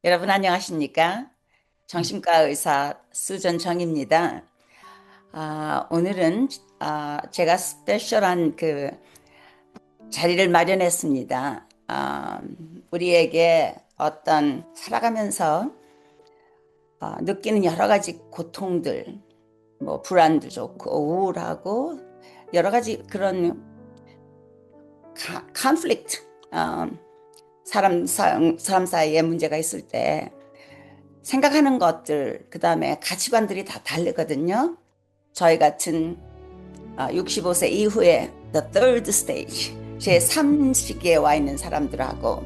여러분 안녕하십니까? 정신과 의사 수전 정입니다. 오늘은 제가 스페셜한 그 자리를 마련했습니다. 우리에게 어떤 살아가면서 느끼는 여러 가지 고통들, 뭐 불안도 좋고 우울하고 여러 가지 그런 컨플릭트, 사람 사이에 문제가 있을 때 생각하는 것들, 그 다음에 가치관들이 다 다르거든요. 저희 같은 65세 이후에 The Third Stage, 제3시기에 와 있는 사람들하고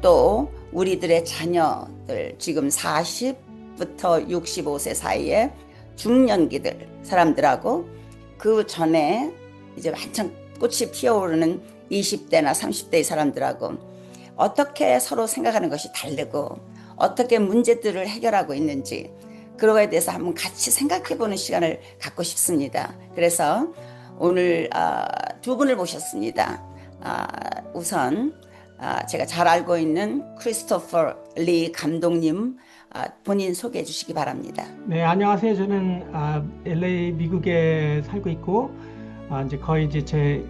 또 우리들의 자녀들, 지금 40부터 65세 사이에 중년기들 사람들하고 그 전에 이제 한창 꽃이 피어오르는 20대나 30대의 사람들하고 어떻게 서로 생각하는 것이 다르고 어떻게 문제들을 해결하고 있는지 그거에 대해서 한번 같이 생각해 보는 시간을 갖고 싶습니다. 그래서 오늘 두 분을 모셨습니다. 우선 제가 잘 알고 있는 크리스토퍼 리 감독님 본인 소개해 주시기 바랍니다. 네, 안녕하세요. 저는 LA 미국에 살고 있고 이제 거의 이제 제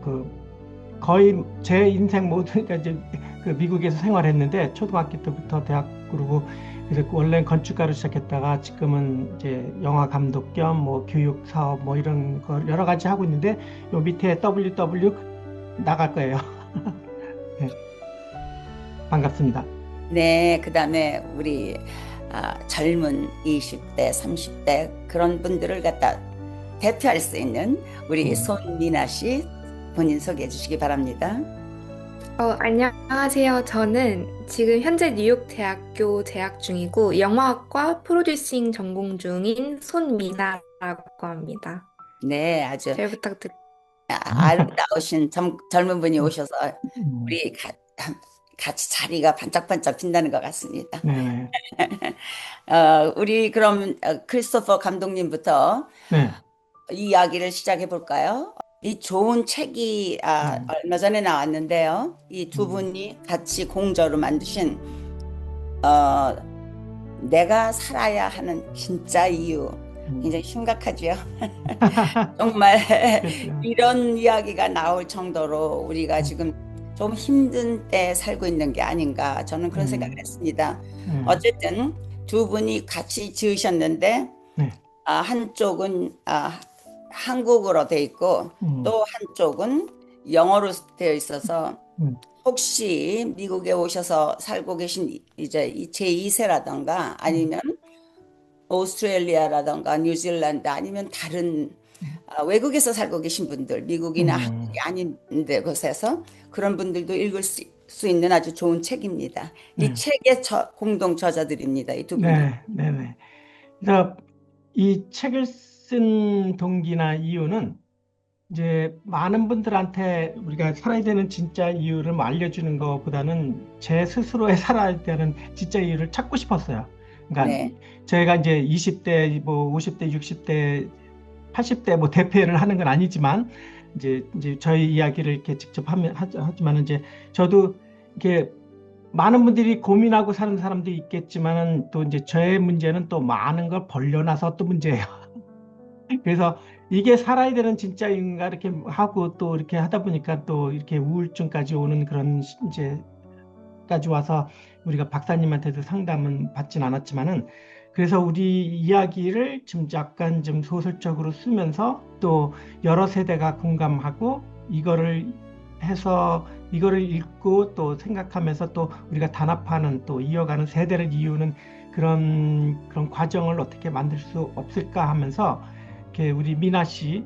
그 거의 제 인생 모든 이제 그 미국에서 생활했는데 초등학교 때부터 대학 그러고 그래서 원래 건축가로 시작했다가 지금은 이제 영화 감독 겸 뭐 교육 사업 뭐 이런 거 여러 가지 하고 있는데 요 밑에 WW 나갈 거예요. 네, 반갑습니다. 네, 그다음에 우리 젊은 20대, 30대 그런 분들을 갖다 대표할 수 있는 우리 음. 손미나 씨 본인 소개해 주시기 바랍니다. 안녕하세요. 저는 지금 현재 뉴욕 대학교 재학 중이고 영화학과 프로듀싱 전공 중인 손미나라고 합니다. 네, 아주 잘 부탁드립니다. 아름다우신 젊은 분이 오셔서 음. 우리 같이 자리가 반짝반짝 빛나는 것 같습니다. 네, 우리 그럼 크리스토퍼 감독님부터 네, 이야기를 시작해 볼까요? 이 좋은 책이 네. 얼마 전에 나왔는데요. 이 두 음. 분이 같이 공저로 만드신 어, 내가 살아야 하는 진짜 이유. 음. 굉장히 심각하죠. 정말 그렇죠. 이런 이야기가 나올 정도로 우리가 음. 지금 좀 힘든 때 살고 있는 게 아닌가 저는 그런 생각을 음. 했습니다. 네, 어쨌든 두 분이 같이 지으셨는데 네. 한쪽은 한국어로 돼 있고 음. 또 한쪽은 영어로 되어 있어서 음. 혹시 미국에 오셔서 살고 계신 이제 제2세라던가 음. 아니면 오스트레일리아라던가 뉴질랜드 아니면 다른 외국에서 살고 계신 분들, 미국이나 한국이 음. 아닌 데 곳에서 그런 분들도 읽을 수 있는 아주 좋은 책입니다. 이 네, 책의 공동 저자들입니다. 이 두 분이. 네, 네, 네. 그래서 이 책을 쓴 동기나 이유는 이제 많은 분들한테 우리가 살아야 되는 진짜 이유를 뭐 알려주는 것보다는 제 스스로의 살아야 되는 진짜 이유를 찾고 싶었어요. 그러니까 네. 저희가 이제 20대, 뭐 50대, 60대, 80대 뭐 대표를 하는 건 아니지만 이제 저희 이야기를 이렇게 직접 하지만 이제 저도 이렇게 많은 분들이 고민하고 사는 사람도 있겠지만은 또 이제 저의 문제는 또 많은 걸 벌려놔서 또 문제예요. 그래서 이게 살아야 되는 진짜인가 이렇게 하고 또 이렇게 하다 보니까 또 이렇게 우울증까지 오는 그런 이제까지 와서 우리가 박사님한테도 상담은 받진 않았지만은 그래서 우리 이야기를 좀 약간 좀 소설적으로 쓰면서 또 여러 세대가 공감하고 이거를 해서 이거를 읽고 또 생각하면서 또 우리가 단합하는 또 이어가는 세대를 이루는 그런 과정을 어떻게 만들 수 없을까 하면서 이렇게 우리 미나 씨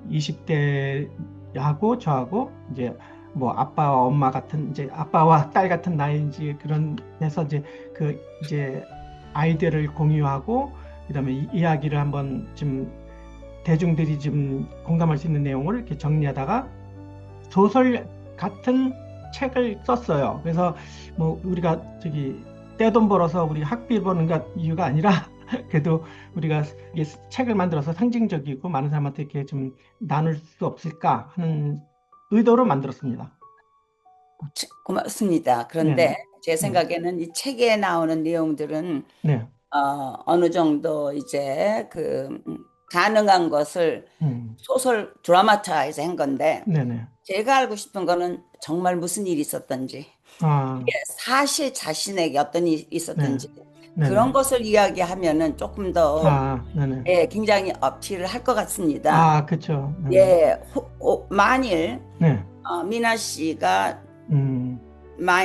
20대하고 저하고 이제 뭐 아빠와 엄마 같은 이제 아빠와 딸 같은 나이인지 그런 해서 이제 그 이제 아이디어를 공유하고 그다음에 이야기를 한번 좀 대중들이 좀 공감할 수 있는 내용을 이렇게 정리하다가 소설 같은 책을 썼어요. 그래서 뭐 우리가 저기 떼돈 벌어서 우리 학비 버는 것 이유가 아니라 그래도 우리가 이게 책을 만들어서 상징적이고 많은 사람한테 이렇게 좀 나눌 수 없을까 하는 의도로 만들었습니다. 고맙습니다. 네네. 그런데 제 생각에는 이 책에 나오는 내용들은 네. 어느 정도 이제 가능한 것을 음. 소설 드라마타이즈 한 건데 네네. 제가 알고 싶은 거는 정말 무슨 일이 있었던지 아, 사실 자신에게 어떤 일이 네. 있었던지 그런 네네. 것을 이야기하면은 조금 더 아, 네네. 굉장히 어필을 할 것 같습니다. 아, 그쵸. 만일 네. 미나 씨가 음, 마,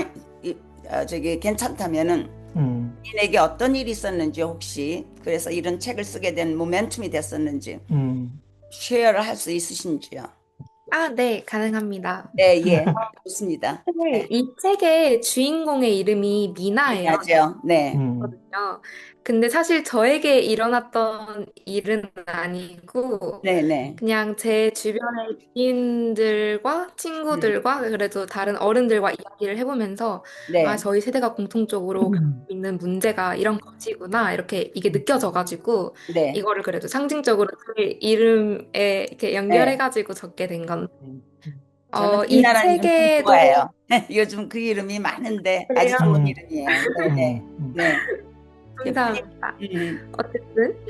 저기 괜찮다면은 음, 본인에게 어떤 일이 있었는지 혹시 그래서 이런 책을 쓰게 된 모멘텀이 됐었는지 음. 쉐어를 할 수 있으신지요? 아, 네, 가능합니다. 네, 예, 좋습니다. 사실 이 책의 주인공의 이름이 미나예요. 미나죠. 네, 음, 거든요. 근데 사실 저에게 일어났던 일은 아니고 네, 네, 그냥 제 주변의 지인들과 음, 친구들과 그래도 다른 어른들과 이야기를 해보면서 아, 네, 저희 세대가 공통적으로 겪고 있는 문제가 이런 것이구나 이렇게 이게 느껴져가지고 네, 이거를 그래도 상징적으로 제 이름에 이렇게 네. 연결해가지고 적게 된 건데 음, 저는 이 김나라 이름 참 책에도 좋아해요. 요즘 그 이름이 많은데 아주 그래요? 좋은 음, 이름이에요. 네, 음, 네, 음, 네. 감사합니다. 음, 어쨌든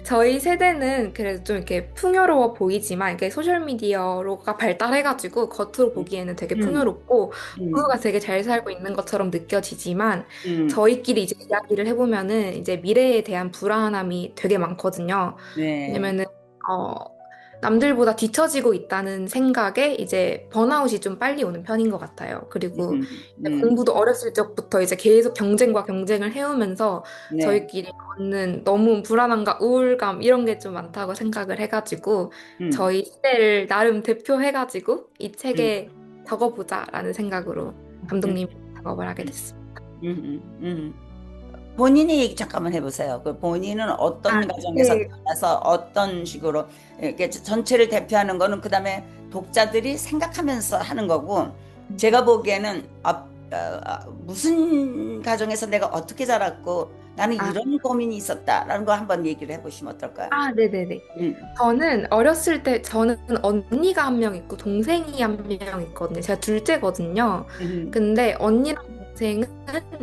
저희 세대는 그래도 좀 이렇게 풍요로워 보이지만 이게 소셜미디어가 발달해가지고 겉으로 음, 보기에는 되게 음, 풍요롭고 음, 부부가 되게 잘 살고 있는 것처럼 느껴지지만 음, 저희끼리 이제 이야기를 해보면은 이제 미래에 대한 불안함이 되게 많거든요. 네, 왜냐면은 어 남들보다 뒤처지고 있다는 생각에 이제 번아웃이 좀 빨리 오는 편인 것 같아요. 그리고 공부도 어렸을 적부터 이제 계속 경쟁과 경쟁을 해오면서 네, 저희끼리 갖는 너무 불안함과 우울감 이런 게 좀 많다고 생각을 해가지고 음, 저희 시대를 나름 대표해가지고 이 음, 책에 적어보자라는 생각으로 음, 감독님이 작업을 하게 됐습니다. 음. 본인이 얘기 잠깐만 해보세요. 그 본인은 아, 어떤 가정에서 네. 태어나서 어떤 식으로 이렇게 전체를 대표하는 거는 그다음에 독자들이 생각하면서 하는 거고 제가 보기에는 무슨 가정에서 내가 어떻게 자랐고 나는 아, 이런 고민이 있었다라는 거 한번 얘기를 해보시면 어떨까요? 네네네. 음, 저는 어렸을 때 저는 언니가 한 명 있고 동생이 한 명 있거든요. 제가 둘째거든요. 음, 근데 언니랑 동생은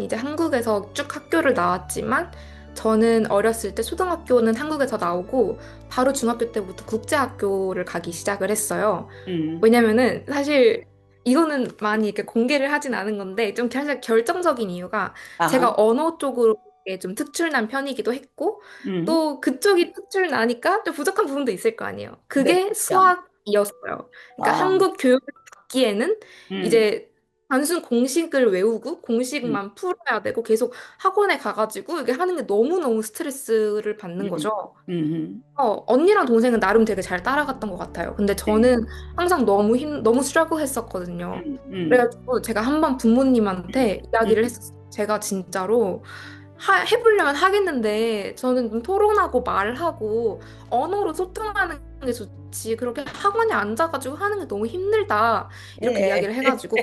이제 한국에서 쭉 학교를 나왔지만 저는 어렸을 때 초등학교는 한국에서 나오고 바로 중학교 때부터 국제학교를 가기 시작을 했어요. 음, 왜냐면은 사실 이거는 많이 이렇게 공개를 하진 않은 건데 좀 사실 결정적인 이유가 제가 아하, 언어 쪽으로 좀 특출난 편이기도 했고 음, 또 그쪽이 특출나니까 또 부족한 부분도 있을 거 아니에요. 네, 그게 그렇죠. 수학이었어요. 그러니까 아, 한국 교육을 받기에는 음, 이제 단순 공식을 외우고 음, 공식만 풀어야 되고 계속 학원에 가가지고 이게 하는 게 너무너무 스트레스를 받는 음, 거죠. 음, 언니랑 동생은 나름 되게 잘 따라갔던 것 같아요. 근데 네, 저는 항상 너무 스트러글 했었거든요. 음, 음, 그래가지고 제가 한 번 부모님한테 음, 이야기를 했었어요. 제가 진짜로 해보려면 하겠는데 저는 좀 토론하고 말하고 언어로 소통하는 게 좋지. 그렇게 학원에 앉아가지고 하는 게 너무 힘들다. 이렇게 예, 이야기를 해가지고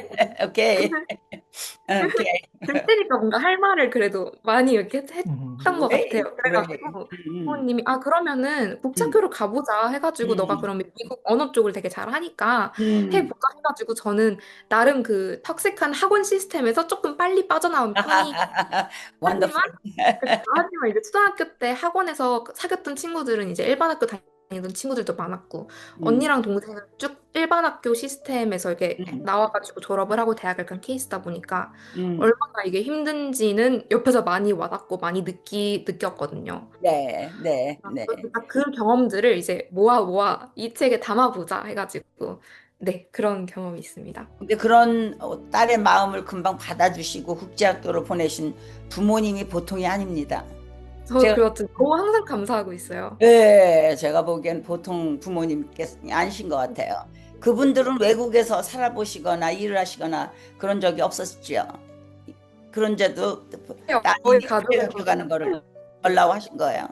오케이, 오케이. 둘째니까 뭔가 할 말을 그래도 많이 이렇게 했던 것 그레이, 같아요. 그레이. 그래가지고 부모님이 그러면은 음, 국제학교로 가보자 해가지고 너가 음, 그러면 미국 언어 쪽을 되게 잘하니까 음. 해보자 해가지고 저는 나름 그 턱색한 학원 시스템에서 조금 빨리 빠져나온 편이 하지만 원더풀. 그쵸. 하지만 이제 초등학교 때 학원에서 사귀었던 친구들은 이제 일반 학교 다니던 친구들도 많았고 음, 언니랑 동생은 쭉 일반 학교 시스템에서 이렇게 음, 나와가지고 졸업을 하고 대학을 간 케이스다 보니까 음. 얼마나 이게 힘든지는 옆에서 많이 와닿고 많이 느꼈거든요. 네, 네, 네. 그러니까 그 경험들을 이제 모아 이 책에 담아보자 해가지고 네 그런 경험이 있습니다. 근데 그런 딸의 마음을 금방 받아주시고 국제학교로 보내신 부모님이 보통이 아닙니다. 저 제가, 그렇죠. 너무 항상 감사하고 있어요. 네, 제가 보기엔 보통 부모님께서 아니신 것 같아요. 그분들은 외국에서 살아보시거나 일을 하시거나 그런 적이 없었죠. 그런데도 저희 딸이 가족은 국제학교 가는 거를 벌라고 하신 거예요.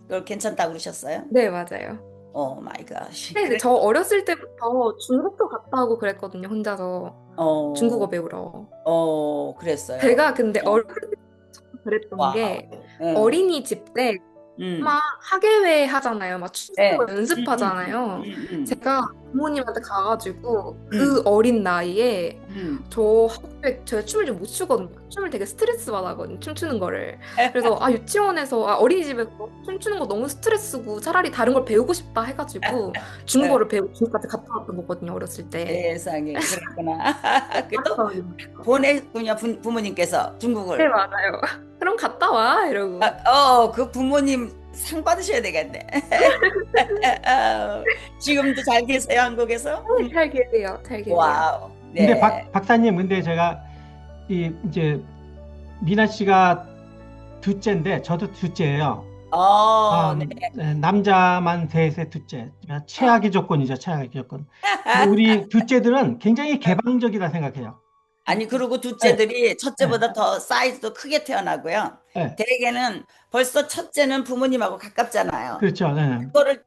그걸 괜찮다고 그러셨어요? 네 맞아요. 오 마이 갓. 근데 그래, 저 어렸을 때부터 중국도 갔다 오고 그랬거든요, 혼자서. 어, 중국어 배우러. 그랬어요. 제가 근데 어, 어렸을 때 그랬던 와우. 게 응, 어린이집 때 음, 막 학예회 하잖아요. 막 춤추는 네. 거 연습하잖아요. 음. 제가 부모님한테 가가지고 그 음, 어린 나이에 음. 저 학교에 제가 춤을 좀 못 추거든요. 춤을 되게 스트레스 받아거든요. 춤추는 거를. 그래서 유치원에서 어린이집에서 춤추는 거 너무 스트레스고 차라리 다른 걸 배우고 싶다 해가지고 중국어를 배우고 중국까지 갔다 왔던 거거든요. 어렸을 때. 세상에, 그랬구나. 그또 맞아요. 보내군요, 부모님께서 네, 중국을. 맞아요. 그럼 갔다 와 이러고. 그 부모님 상 받으셔야 되겠네. 지금도 잘 계세요, 한국에서? 잘 계세요. 잘 계세요. 와우. 근데 네. 박사님, 근데 제가 이제 미나 씨가 둘째인데 저도 둘째예요. 네. 남자만 셋의 둘째. 그러니까 어. 최악의 조건이죠, 최악의 조건. 근데 우리 둘째들은 굉장히 개방적이다 생각해요. 아니, 그리고 네, 둘째들이 네, 첫째보다 더 사이즈도 크게 태어나고요. 네. 대개는 벌써 첫째는 부모님하고 가깝잖아요. 그렇죠. 네, 그거를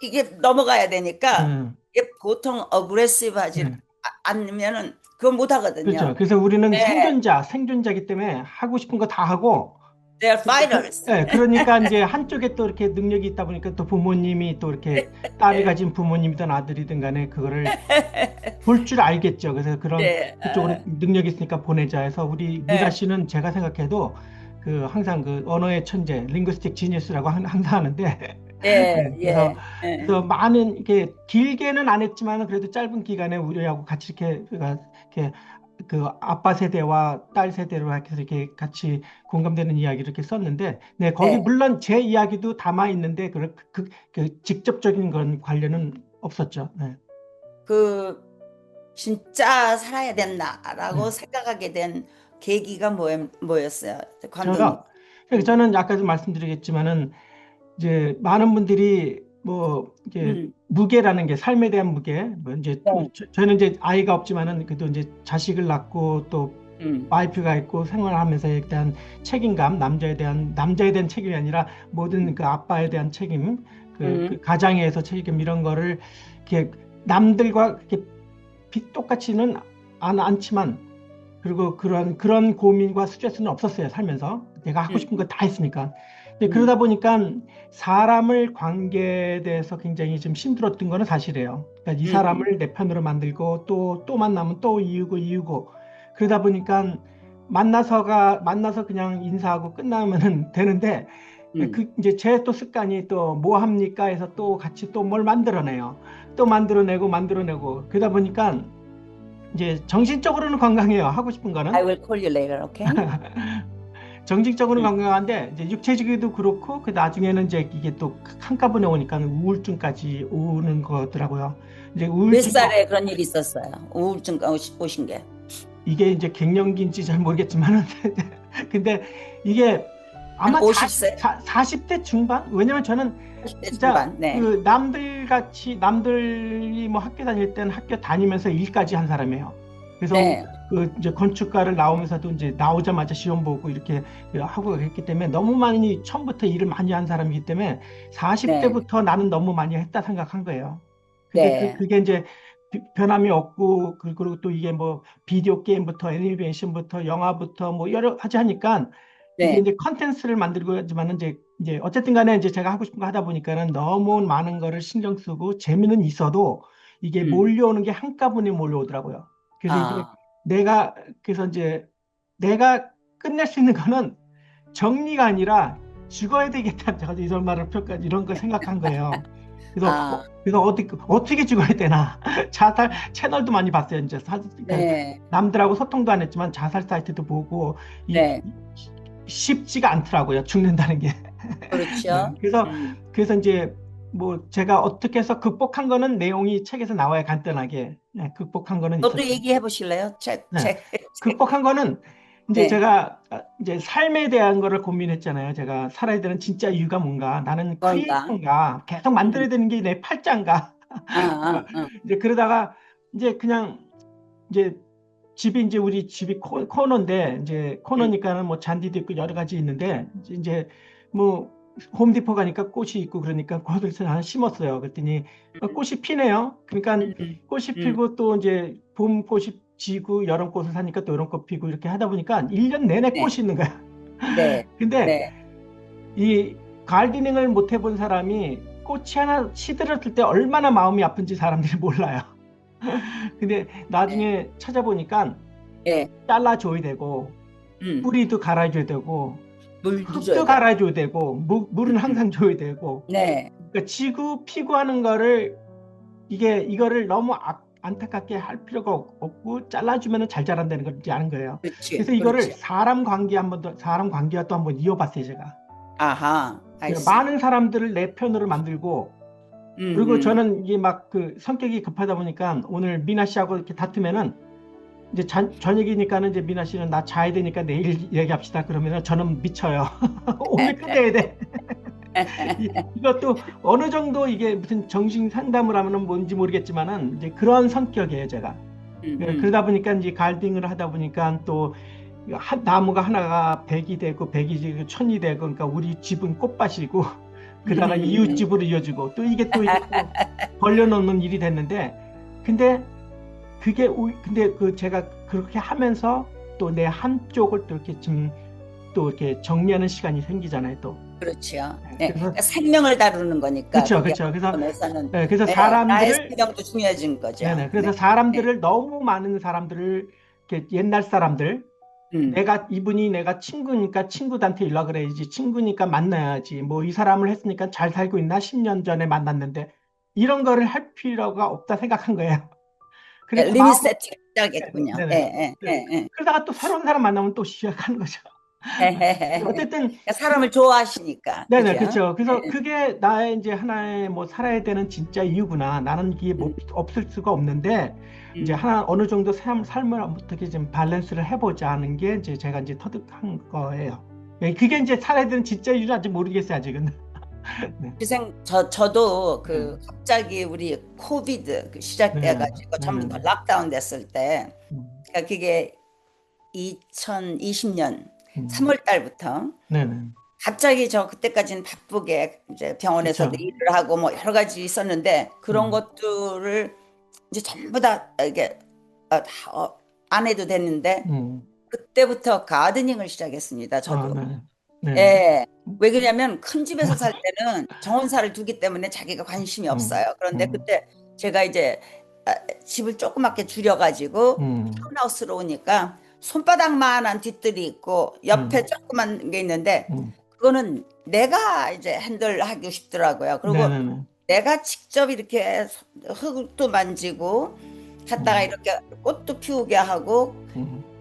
이게 넘어가야 되니까 네, 이게 보통 어그레시브하지 네. 않으면은 그건 못 그렇죠. 하거든요. 그래서 우리는 네, 생존자이기 때문에 하고 싶은 거 다 하고, they're fighters. 네, 그러니까 이제 한쪽에 또 이렇게 능력이 있다 보니까 또 부모님이 또 이렇게 딸을 가진 부모님이든 아들이든 간에 그거를 볼 줄 알겠죠. 그래서 네, 그쪽으로 능력이 있으니까 보내자 해서 우리 미라 네, 씨는 제가 생각해도 항상 그 언어의 천재, 링구스틱 지니어스라고 항상 하는데 예, 네, 예, 예. 그래서 많은 이렇게 길게는 안 했지만 그래도 짧은 기간에 우리하고 같이 이렇게 그 아빠 세대와 딸 세대로 해서 이렇게 같이 공감되는 이야기를 이렇게 썼는데, 네, 거기 네. 물론 제 이야기도 담아 있는데 그 직접적인 건 관련은 없었죠. 네. 그 진짜 살아야 네. 된다라고 생각하게 된 계기가 뭐였어요? 감독님. 제가 그러니까 저는 아까도 말씀드리겠지만은 이제 많은 분들이 뭐 이제 음, 무게라는 게 삶에 대한 무게 뭐 이제 네. 저는 이제 아이가 없지만은 그래도 이제 자식을 낳고 또 음, 와이프가 있고 생활하면서에 대한 책임감, 남자에 대한 책임이 아니라 모든 그 아빠에 대한 책임, 그 음, 가장에서 책임 이런 거를 이렇게 남들과 이렇게 똑같이는 않지만 그리고 그런 고민과 스트레스는 없었어요, 살면서. 내가 하고 싶은 거 음, 다 했으니까. 근데 음, 그러다 보니까 사람을 관계에 대해서 굉장히 좀 힘들었던 거는 사실이에요. 그러니까 이 음, 사람을 내 편으로 만들고 또 만나면 또 이유고 그러다 보니까 만나서 그냥 인사하고 끝나면은 되는데 음. 이제 제 또 습관이 또 뭐 합니까 해서 또 같이 또 뭘 만들어내요. 또 만들어내고 그러다 보니까 이제 정신적으로는 건강해요. 하고 싶은 I 거는. will call you later, okay? 정신적으로는 음. 건강한데 이제 육체적으로도 그렇고 그 나중에는 이제 이게 또 한꺼번에 오니까 우울증까지 오는 거더라고요. 이제 몇 우울증 살에 그런 일이 있었어요? 우울증 오신 게. 이게 이제 갱년기인지 잘 모르겠지만은 근데 이게 한 아마 50세? 40대 중반? 왜냐면 저는 40대 진짜 중반. 네. 그 남들이 뭐 학교 다닐 때는 학교 다니면서 일까지 한 사람이에요. 그래서 네. 그 이제 건축가를 나오면서도 이제 나오자마자 시험 보고 이렇게 하고 했기 때문에 너무 많이 처음부터 일을 많이 한 사람이기 때문에 네. 40대부터 나는 너무 많이 했다 생각한 거예요. 근데 네. 그게 이제 변함이 없고 그리고 또 이게 뭐 비디오 게임부터 애니메이션부터 영화부터 뭐 여러 가지 하니까 이게 네. 이제 컨텐츠를 만들고 하지만은 이제 어쨌든 간에 이제 제가 하고 싶은 거 하다 보니까는 너무 많은 거를 신경 쓰고 재미는 있어도 이게 음. 몰려오는 게 한꺼번에 몰려오더라고요. 그래서 이게 아, 내가 그래서 이제 내가 끝낼 수 있는 거는 정리가 아니라 죽어야 되겠다. 제가 이런 말을 이런 걸 생각한 거예요. 아, 그래서 어떻게 죽어야 되나. 자살 채널도 많이 봤어요. 이제 그러니까 네. 남들하고 소통도 안 했지만 자살 사이트도 보고 네. 쉽지가 않더라고요. 죽는다는 게. 그렇죠. 그래서 음. 이제 뭐 제가 어떻게 해서 극복한 거는 내용이 책에서 나와요. 간단하게. 네, 극복한 거는 또 있었죠. 얘기해 보실래요? 네. 극복한 거는 이제 네. 제가 이제 삶에 대한 거를 고민했잖아요. 제가 살아야 되는 진짜 이유가 뭔가. 나는 뭔가. 크리에이터인가? 계속 음. 만들어야 되는 게 내 팔자인가? 이제 그러다가 이제 그냥 이제 집이 이제 우리 집이 코너인데 이제 음. 코너니까는 뭐 잔디도 있고 여러 가지 있는데 이제 뭐 홈디포 가니까 꽃이 있고 그러니까 거기서 하나 심었어요. 그랬더니 꽃이 피네요. 그러니까 음. 음. 꽃이 음. 피고 또 이제 봄 꽃이 지고 여름 꽃을 사니까 또 여름 꽃 피고 이렇게 하다 보니까 1년 내내 네. 꽃이 있는 거야. 네. 근데 네. 이 가르디닝을 못 해본 사람이 꽃이 하나 시들었을 때 얼마나 마음이 아픈지 사람들이 몰라요. 근데 나중에 찾아보니까 예. 잘라줘야 되고 뿌리도 갈아줘야 되고 물도 흙도 줘야 돼. 갈아줘야 되고 물은 항상 줘야 되고 네. 그러니까 지구 피구하는 거를 이거를 너무 안타깝게 할 필요가 없고 잘라주면 잘 자란다는 걸 아는 거예요. 그렇지. 그래서 이거를 그렇지. 사람 관계와 또 한번 이어봤어요, 제가. 아하. 그러니까 많은 사람들을 내 편으로 만들고 그리고 저는 이게 막 그 성격이 급하다 보니까 오늘 미나 씨하고 이렇게 다투면은 이제 저녁이니까는 이제 미나 씨는 나 자야 되니까 내일 얘기합시다 그러면은 저는 미쳐요. 오늘 끝내야 돼. 이것도 어느 정도 이게 무슨 정신 상담을 하면은 뭔지 모르겠지만은 이제 그런 성격이에요, 제가. 그러다 보니까 이제 갈딩을 하다 보니까 또 나무가 하나가 100이 되고 100이 1000이 되고 그러니까 우리 집은 꽃밭이고 그다가 이웃집으로 이어지고 또 이게 또 벌려놓는 일이 됐는데 근데 근데 제가 그렇게 하면서 또 내 한쪽을 또 이렇게 좀 또 이렇게 정리하는 시간이 생기잖아요, 또. 그렇죠. 네, 네. 그래서 그러니까 생명을 다루는 거니까. 그렇죠, 그게 그렇죠. 그래서 면에서는 네, 그래서 나의 사람들을 생명도 중요해진 거죠. 네네. 그래서 네. 사람들을 너무 많은 사람들을 이렇게 옛날 사람들 이분이 내가 친구니까 친구한테 연락을 해야지 친구니까 만나야지 뭐 이 사람을 했으니까 잘 살고 있나 10년 전에 만났는데 이런 거를 할 필요가 없다 생각한 거예요. 그래서 리밋 세팅 시작했군요. 네네. 예, 예, 예, 그러다가 또 새로운 사람 만나면 또 시작하는 거죠. 예. 어쨌든 그러니까 사람을 좋아하시니까. 네네, 그죠? 그렇죠. 그래서 예. 그게 나의 이제 하나의 뭐 살아야 되는 진짜 이유구나. 나는 이게 뭐 없을 수가 없는데 이제 어느 정도 삶을 어떻게 좀 밸런스를 해보자 하는 게 이제 제가 이제 터득한 거예요. 그게 이제 살아야 되는 진짜 이유는 아직 모르겠어요, 아직은. 네. 저도 갑자기 우리 코비드 시작돼가지고 전부 다 락다운 됐을 때, 그러니까 그게 2020년 3월 달부터 갑자기 그때까지는 바쁘게 이제 병원에서도 그쵸. 일을 하고 뭐 여러 가지 있었는데 그런 것들을 이제 전부 다 이게 안 해도 됐는데 그때부터 가드닝을 시작했습니다. 저도. 예. 왜 그러냐면 큰 집에서 살 때는 정원사를 두기 때문에 자기가 관심이 없어요. 그런데 그때 제가 이제 집을 조그맣게 줄여가지고 타운하우스로 오니까 손바닥만한 뒤뜰이 있고 옆에 조그만 게 있는데 그거는 내가 이제 핸들하고 싶더라고요. 그리고 내가 직접 이렇게 흙도 만지고 갔다가 이렇게 꽃도 피우게 하고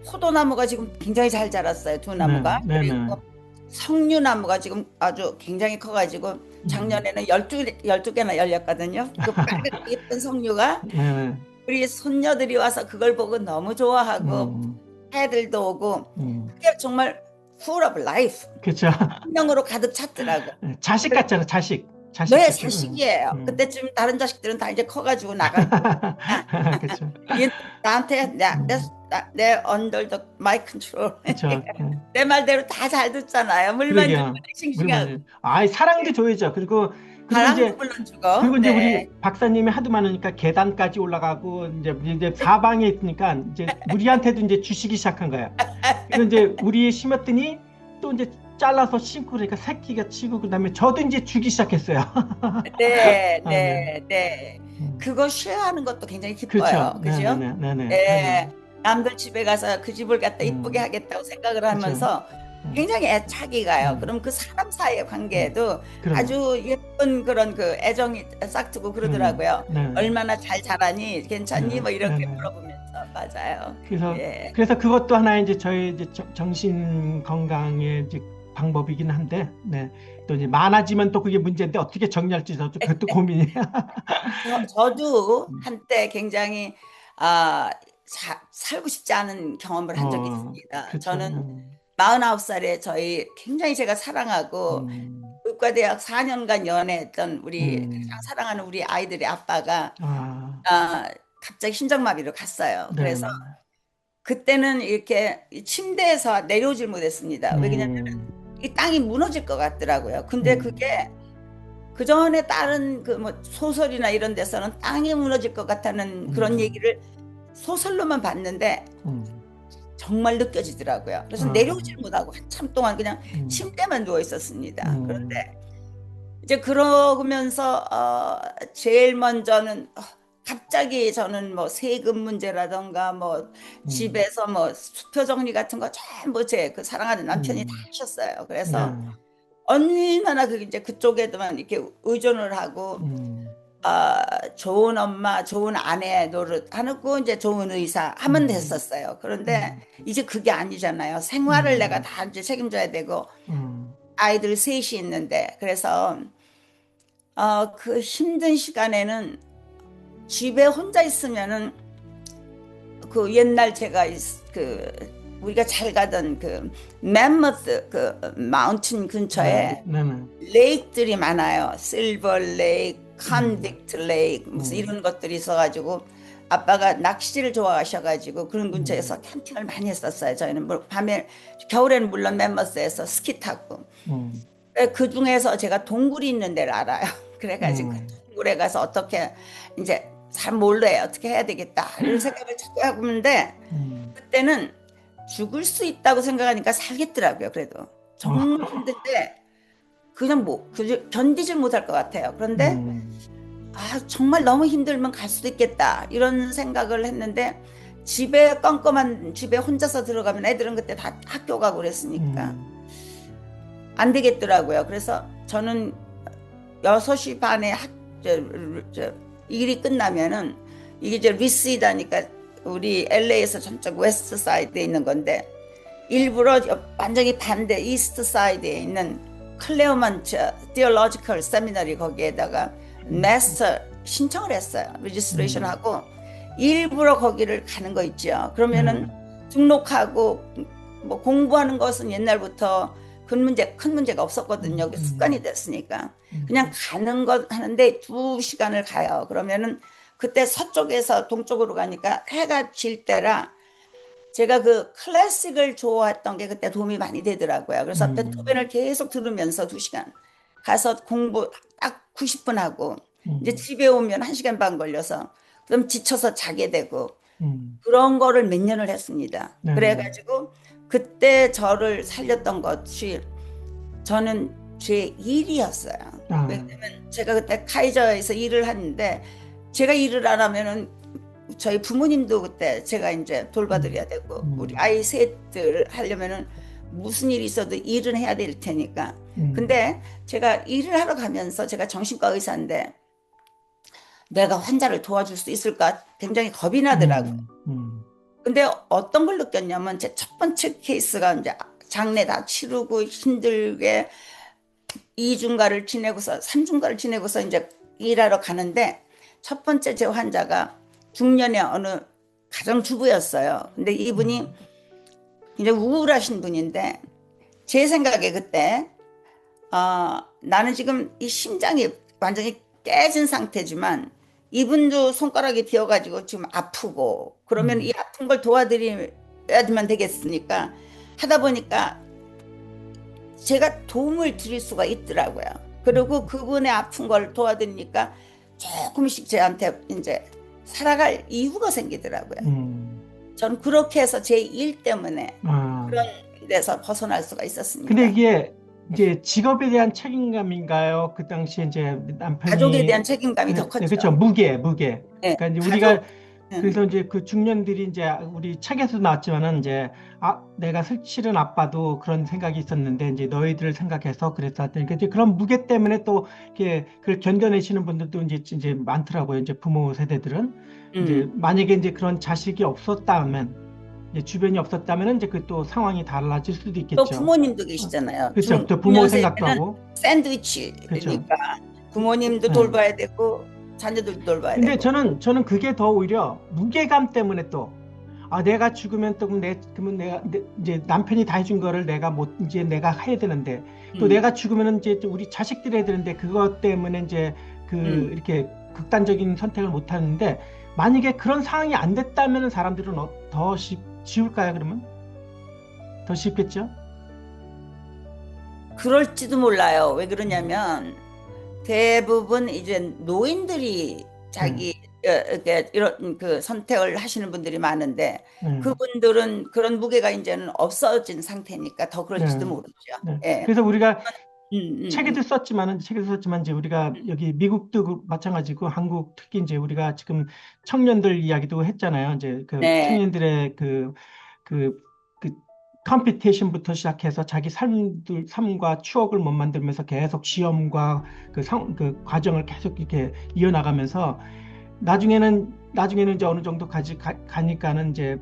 포도나무가 지금 굉장히 잘 자랐어요. 두 나무가. 그리고 석류나무가 지금 아주 굉장히 커가지고 작년에는 12개나 열렸거든요. 그 빨갛게 예쁜 석류가 우리 손녀들이 와서 그걸 보고 너무 좋아하고 애들도 오고 그게 정말 full of life. 그렇죠. 생명으로 가득 찼더라고. 자식 같잖아, 자식. 네, 자식이에요. 그때쯤 다른 자식들은 다 이제 커가지고 나가고 그렇죠. 나한테 내 under the my control. 그렇죠. 내 말대로 다 잘 듣잖아요. 물만 주면 싱싱하고. 사랑도 줘야죠. 그리고 사랑도 물론 주고. 그리고 이제 네. 우리 박사님이 하도 많으니까 계단까지 올라가고 이제 사방에 있으니까 이제 우리한테도 이제 주시기 시작한 거예요. 그래서 이제 우리 심었더니 또 이제 잘라서 심고 그러니까 새끼가 치고 그다음에 저도 이제 주기 시작했어요. 네, 네, 네. 그거 쉐어하는 것도 굉장히 기뻐요. 그죠? 네. 남들 집에 가서 그 집을 갖다 이쁘게 하겠다고 생각을 하면서 굉장히 애착이 가요. 그럼 그 사람 사이의 관계에도 아주 예쁜 그런 그 애정이 싹트고 그러더라고요. 얼마나 잘 자라니 괜찮니 뭐 이렇게 물어보면서 맞아요. 그래서 그것도 하나의 이제 저희 이제 정신 건강의 이제 방법이긴 한데, 또 이제 많아지면 또 그게 문제인데 어떻게 정리할지 그것도 고민이에요. 저도 한때 굉장히 살고 싶지 않은 경험을 한 적이 있습니다. 그쵸. 저는 49살에 저희 굉장히 제가 사랑하고 의과대학 4년간 연애했던 우리 가장 사랑하는 우리 아이들의 아빠가 갑자기 심장마비로 갔어요. 그래서 그때는 이렇게 침대에서 내려오질 못했습니다. 왜 그러냐면 이 땅이 무너질 것 같더라고요. 근데 그게 그 전에 다른 그 뭐 소설이나 이런 데서는 땅이 무너질 것 같다는 그런 얘기를 소설로만 봤는데 정말 느껴지더라고요. 그래서 내려오질 못하고 한참 동안 그냥 침대만 누워 있었습니다. 그런데 이제 그러면서 제일 먼저는 갑자기 저는 뭐 세금 문제라던가 뭐 음, 집에서 뭐 수표 정리 같은 거 전부 제 그 사랑하는 남편이 다 음, 하셨어요. 그래서 네, 얼마나 그 이제 그쪽에만 이렇게 의존을 하고 음, 좋은 엄마, 좋은 아내 노릇하고 이제 좋은 의사 하면 음, 됐었어요. 그런데 음, 이제 그게 아니잖아요. 생활을 내가 음, 다 이제 책임져야 되고 음, 아이들 셋이 있는데 그래서 그 힘든 시간에는 집에 혼자 있으면은 그 옛날 제가 그 우리가 잘 가던 그 맘모스 그 마운틴 네, 근처에 네, 네, 레이크들이 많아요. 실버 레이크, 음, 컨빅트 레이크 무슨 음, 이런 것들이 있어가지고 아빠가 낚시를 좋아하셔가지고 그런 음, 근처에서 캠핑을 많이 했었어요. 저희는 밤에 겨울에는 물론 맘모스에서 스키 타고 음, 그 중에서 제가 동굴이 있는 데를 알아요. 그래가지고 그 음, 동굴에 가서 어떻게 이제 잘 몰래 어떻게 해야 되겠다 이런 생각을 자꾸 하고 있는데 음, 그때는 죽을 수 있다고 생각하니까 살겠더라고요. 그래도 정말 어, 힘든데 그냥 뭐 견디질 못할 것 같아요. 그런데 음, 정말 너무 힘들면 갈 수도 있겠다 이런 생각을 했는데 집에 껌껌한 집에 혼자서 들어가면 애들은 그때 다 학교 가고 그랬으니까 음, 안 되겠더라고요. 그래서 저는 6시 반에 저, 일이 끝나면은 이게 이제 리시다니까 우리 LA에서 전쪽 웨스트 사이드에 있는 건데 일부러 완전히 반대 이스트 사이드에 있는 클레어먼트 디얼로지컬 세미나리 거기에다가 음, 마스터 신청을 했어요. 레지스트레이션 음, 하고 일부러 거기를 가는 거 있죠. 그러면은 네, 등록하고 뭐 공부하는 것은 옛날부터 큰 문제가 없었거든요. 여기 습관이 됐으니까. 그냥 음, 가는 것 하는데 2시간을 가요. 그러면은 그때 서쪽에서 동쪽으로 가니까 해가 질 때라 제가 그 클래식을 좋아했던 게 그때 도움이 많이 되더라고요. 그래서 음, 베토벤을 계속 들으면서 2시간 가서 공부 딱 90분 하고 이제 음, 집에 오면 1시간 반 걸려서 그럼 지쳐서 자게 되고 음, 그런 거를 몇 년을 했습니다. 네, 그래가지고 그때 저를 살렸던 것이 저는 제 일이었어요. 아, 왜냐면 제가 그때 카이저에서 일을 하는데 제가 일을 안 하면은 저희 부모님도 그때 제가 이제 음, 돌봐드려야 되고 우리 음, 아이 셋들 하려면은 무슨 일이 있어도 일은 해야 될 테니까. 음, 근데 제가 일을 하러 가면서 제가 정신과 의사인데 내가 환자를 도와줄 수 있을까 굉장히 겁이 나더라고요. 음, 근데 어떤 걸 느꼈냐면 제 첫 번째 케이스가 이제 장례 다 치르고 힘들게 이중가를 지내고서 삼중가를 지내고서 이제 일하러 가는데 첫 번째 제 환자가 중년의 어느 가정주부였어요. 근데 이분이 음, 이제 우울하신 분인데 제 생각에 그때 나는 지금 이 심장이 완전히 깨진 상태지만 이분도 손가락이 비어가지고 지금 아프고 그러면 이 음, 아픈 걸 도와드려야만 되겠으니까 하다 보니까 제가 도움을 드릴 수가 있더라고요. 그리고 음, 그분의 아픈 걸 도와드리니까 조금씩 저한테 이제 살아갈 이유가 생기더라고요. 음, 저는 그렇게 해서 제 일 때문에 그런 아. 데서 벗어날 수가 근데 있었습니다. 이게 이제 직업에 대한 책임감인가요? 그 당시에 이제 가족에 남편이 대한 책임감이 더 네, 네, 컸죠. 그렇죠. 무게. 네, 그러니까 이제 우리가 가족, 그래서 이제 그 중년들이 이제 우리 책에서 나왔지만은 이제 내가 실은 아빠도 그런 생각이 있었는데 이제 너희들을 생각해서 그랬었더니 그러니까 이제 그런 무게 때문에 또 이렇게 그걸 견뎌내시는 분들도 이제 많더라고요. 이제 부모 세대들은 이제 음, 만약에 이제 그런 자식이 없었다면 이제 주변이 없었다면 이제 그 또 상황이 달라질 수도 또 있겠죠. 부모님도 어, 계시잖아요. 그렇죠. 또 부모 중년 생각도 세대는 하고 그렇죠. 샌드위치니까 부모님도 예. 돌봐야 되고 자녀들도 돌봐야 근데 되고. 저는 그게 더 오히려 무게감 때문에 또 내가 죽으면 또 그러면 이제 남편이 다 해준 거를 내가 못 이제 내가 해야 되는데 또 음, 내가 죽으면 이제 또 우리 자식들이 해야 되는데 그것 때문에 이제 그 음. 이렇게 극단적인 선택을 못 하는데 만약에 그런 상황이 안 됐다면 사람들은 더 쉬울까요? 그러면 더 쉽겠죠? 그럴지도 몰라요. 왜 음, 그러냐면 대부분 이제 노인들이 네, 자기 이렇게 이런 그 선택을 하시는 분들이 많은데 네, 그분들은 그런 무게가 이제는 없어진 상태니까 더 그럴지도 네, 모르죠. 네. 예. 그래서 우리가 책에도 썼지만 이제 우리가 여기 미국도 마찬가지고 한국 특히 이제 우리가 지금 청년들 이야기도 했잖아요. 이제 그 네, 청년들의 그 컴피티션부터 시작해서 자기 삶과 추억을 못 만들면서 계속 시험과 그 과정을 계속 이렇게 이어나가면서 나중에는 이제 어느 정도 가니까는 이제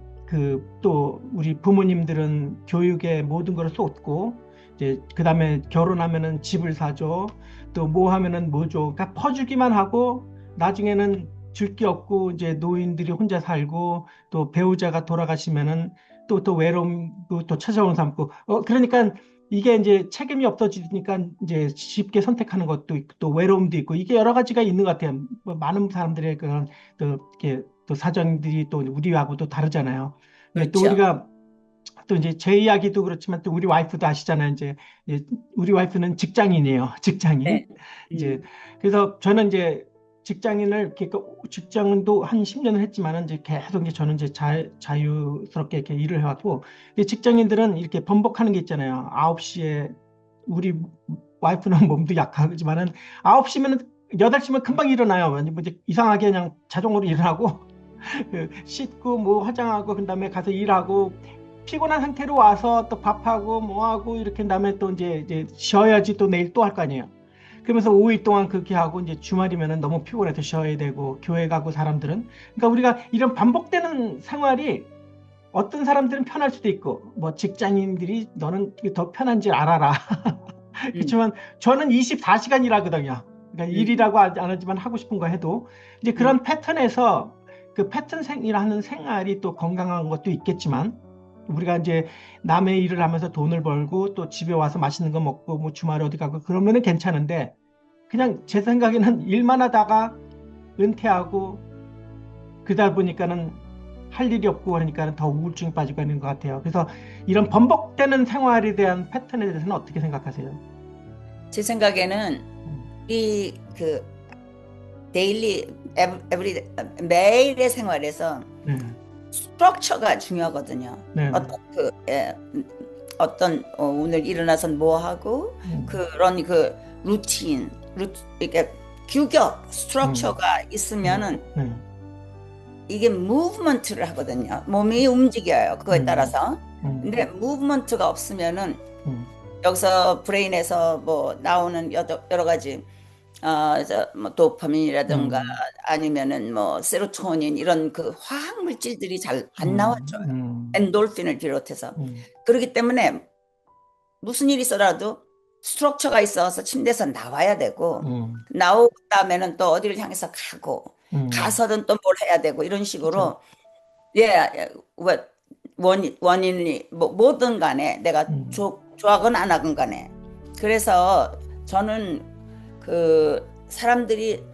또 우리 부모님들은 교육에 모든 걸 쏟고 이제 그다음에 결혼하면은 집을 사줘 또 뭐 하면은 뭐 줘. 그러니까 퍼주기만 하고 나중에는 줄 게 없고 이제 노인들이 혼자 살고 또 배우자가 돌아가시면은 또 외로움도 또 찾아오는 삶고 그러니까 이게 이제 책임이 없어지니까 이제 쉽게 선택하는 것도 있고 또 외로움도 있고 이게 여러 가지가 있는 것 같아요. 뭐 많은 사람들의 그런 또 이렇게 또 사정들이 또 우리하고도 다르잖아요. 예, 또 그렇죠. 우리가 또 이제 제 이야기도 그렇지만 또 우리 와이프도 아시잖아요. 이제 우리 와이프는 직장인이에요. 직장인. 네. 이제 음, 그래서 저는 이제 직장도 한 10년을 했지만은 이제 계속 이제 저는 이제 자유스럽게 이렇게 일을 해왔고 근데 직장인들은 이렇게 번복하는 게 있잖아요. 9시에 우리 와이프는 몸도 약하지만은 9시면은 8시면 금방 일어나요. 뭐 이제 이상하게 그냥 자동으로 일어나고 씻고 뭐 화장하고 그다음에 가서 일하고 피곤한 상태로 와서 또 밥하고 뭐하고 이렇게 다음에 또 이제 쉬어야지 또 내일 또 할 거 아니에요. 그러면서 5일 동안 그렇게 하고 이제 주말이면은 너무 피곤해서 쉬어야 되고 교회 가고 사람들은 그러니까 우리가 이런 반복되는 생활이 어떤 사람들은 편할 수도 있고 뭐 직장인들이 너는 이게 더 편한 줄 알아라. 음, 그렇지만 저는 24시간 일하거든요. 그러니까 음, 일이라고 안 하지만 하고 싶은 거 해도 이제 음, 그런 패턴에서 그 패턴이라는 생활이 또 건강한 것도 있겠지만 우리가 이제 남의 일을 하면서 돈을 벌고 또 집에 와서 맛있는 거 먹고 뭐 주말에 어디 가고 그러면은 괜찮은데 그냥 제 생각에는 일만 하다가 은퇴하고 그러다 보니까는 할 일이 없고 그러니까는 더 우울증에 빠지고 있는 것 같아요. 그래서 이런 번복되는 생활에 대한 패턴에 대해서는 어떻게 생각하세요? 제 생각에는 음, 이 그 데일리 에브리 매일의 생활에서 네, 스트럭처가 중요하거든요. 네, 네. 어떤 오늘 일어나서 뭐 하고 음, 그런 그 루틴, 이렇게 규격 음, 스트럭처가 있으면은 네, 이게 무브먼트를 하거든요. 몸이 움직여요. 그거에 음, 따라서. 근데 음, 무브먼트가 없으면은 음, 여기서 브레인에서 뭐 나오는 여러 가지 뭐 도파민이라든가 음, 아니면은 뭐 세로토닌 이런 그 화학 물질들이 잘 안 나와줘요. 음, 엔돌핀을 비롯해서. 음, 그렇기 때문에 무슨 일이 있어라도 스트럭처가 있어서 침대에서 나와야 되고 음, 나오고 다음에는 또 어디를 향해서 가고 음, 가서는 또 뭘 해야 되고 이런 그렇죠. 식으로 예, 예, 원인이 뭐든 간에 내가 음, 좋아하건 안 하건 간에 그래서 저는 그 사람들이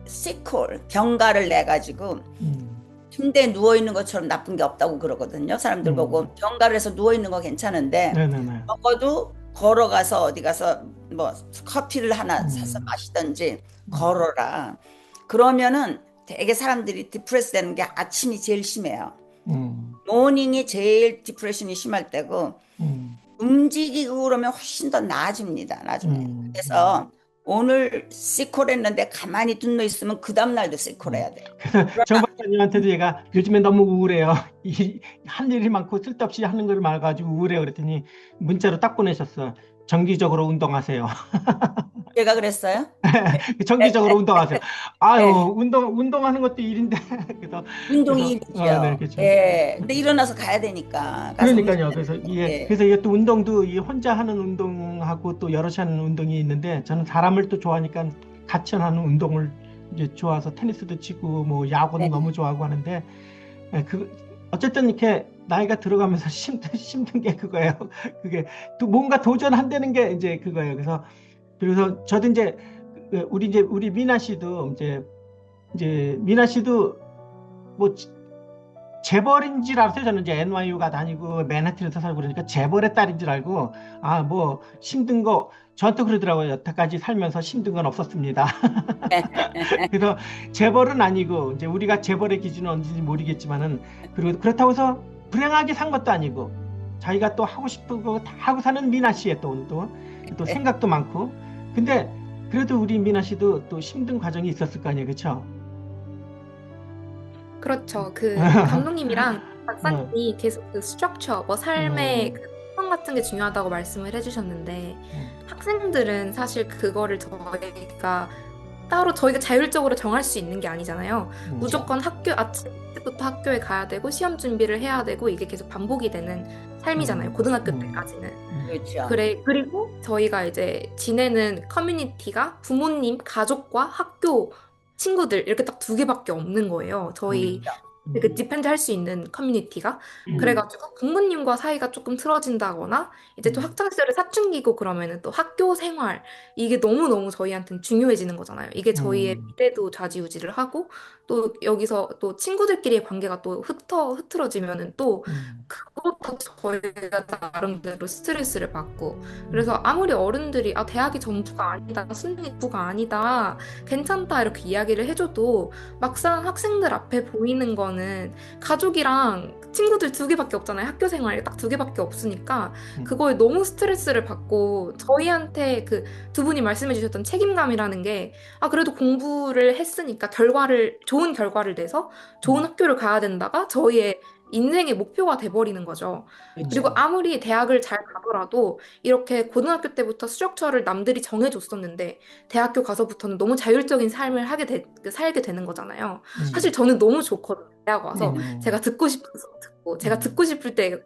시콜 병가를 내 가지고 음, 침대에 누워 있는 것처럼 나쁜 게 없다고 그러거든요. 사람들 보고 음, 병가를 해서 누워 있는 거 괜찮은데 네네네. 적어도 걸어가서 어디 가서 뭐 커피를 하나 사서 음, 마시든지 음, 걸어라. 그러면은 되게 사람들이 디프레스 되는 게 아침이 제일 심해요. 음, 모닝이 제일 디프레션이 심할 때고 음, 움직이고 그러면 훨씬 더 나아집니다. 나중에. 음. 그래서 오늘 시콜 했는데 가만히 둔 너 있으면 그 다음날도 시콜 음. 해야 돼요. 그래서 정 그러나 박사님한테도 얘가 요즘에 너무 우울해요. 할 일이 많고 쓸데없이 하는 걸 말가지고 우울해요. 그랬더니 문자로 딱 보내셨어. 정기적으로 운동하세요. 제가 그랬어요? 정기적으로 운동하세요. 아유, 네. 운동하는 것도 일인데. 그래서, 운동이 네, 일이죠. 그렇죠. 예. 근데 일어나서 가야 되니까 가서 그러니까요. 움직여야 그래서 되는데. 그래서 이게 또 운동도 이 혼자 하는 운동하고 또 여럿이 하는 운동이 있는데 저는 사람을 또 좋아하니까 같이 하는 운동을 이제 좋아서 테니스도 치고 뭐 야구도 네. 너무 좋아하고 하는데 어쨌든 이렇게 나이가 들어가면서 힘든 게 그거예요. 그게 또 뭔가 도전한다는 게 이제 그거예요. 그래서 저도 이제 우리 미나 씨도 이제 미나 씨도 뭐 재벌인 줄 알았어요. 저는 이제 NYU가 다니고 맨하튼에서 살고 그러니까 재벌의 딸인 줄 알고 아 뭐 힘든 거 저한테 그러더라고요. 여태까지 살면서 힘든 건 없었습니다. 그래서 재벌은 아니고 이제 우리가 재벌의 기준은 언제인지 모르겠지만은 그리고 그렇다고 해서 불행하게 산 것도 아니고 자기가 또 하고 싶은 거 다 하고 사는 미나 씨의 또 또 생각도 많고. 근데 그래도 우리 미나 씨도 또 힘든 과정이 있었을 거 아니에요, 그렇죠? 그렇죠. 그 감독님이랑 박사님이 계속 그 스트럭처, 뭐 삶의 그 패턴 같은 게 중요하다고 말씀을 해주셨는데, 학생들은 사실 그거를 저희가 자율적으로 정할 수 있는 게 아니잖아요. 무조건 아침 일찍부터 학교에 가야 되고 시험 준비를 해야 되고 이게 계속 반복이 되는 삶이잖아요. 고등학교 때까지는. 그렇죠. 그리고 저희가 이제 지내는 커뮤니티가 부모님, 가족과 학교, 친구들 이렇게 딱 두 개밖에 없는 거예요. 저희 그 디펜드 할 수 있는 커뮤니티가. 그래가지고 부모님과 사이가 조금 틀어진다거나 이제 또 학창 시절에 사춘기고 그러면은 또 학교 생활 이게 너무너무 저희한테는 중요해지는 거잖아요. 이게 저희의 미래도 좌지우지를 하고 또 여기서 또 친구들끼리의 관계가 또 흐트러지면은 또 그것도 저희가 나름대로 스트레스를 받고 그래서 아무리 어른들이 대학이 전부가 아니다, 수능이 부가 아니다, 괜찮다 이렇게 이야기를 해줘도 막상 학생들 앞에 보이는 거는 가족이랑 친구들 두 개밖에 없잖아요. 학교 생활이 딱 두 개밖에 없으니까 그거에 너무 스트레스를 받고 저희한테 그 두 분이 말씀해 주셨던 책임감이라는 게 그래도 공부를 했으니까 좋은 결과를 내서 좋은 학교를 가야 된다가 저희의 인생의 목표가 돼버리는 거죠. 그리고 아무리 대학을 잘 가더라도 이렇게 고등학교 때부터 스트럭처를 남들이 정해줬었는데 대학교 가서부터는 너무 자율적인 삶을 살게 되는 거잖아요. 사실 저는 너무 좋거든요. 대학 와서 제가 듣고 싶어서 듣고 제가 듣고 싶을 때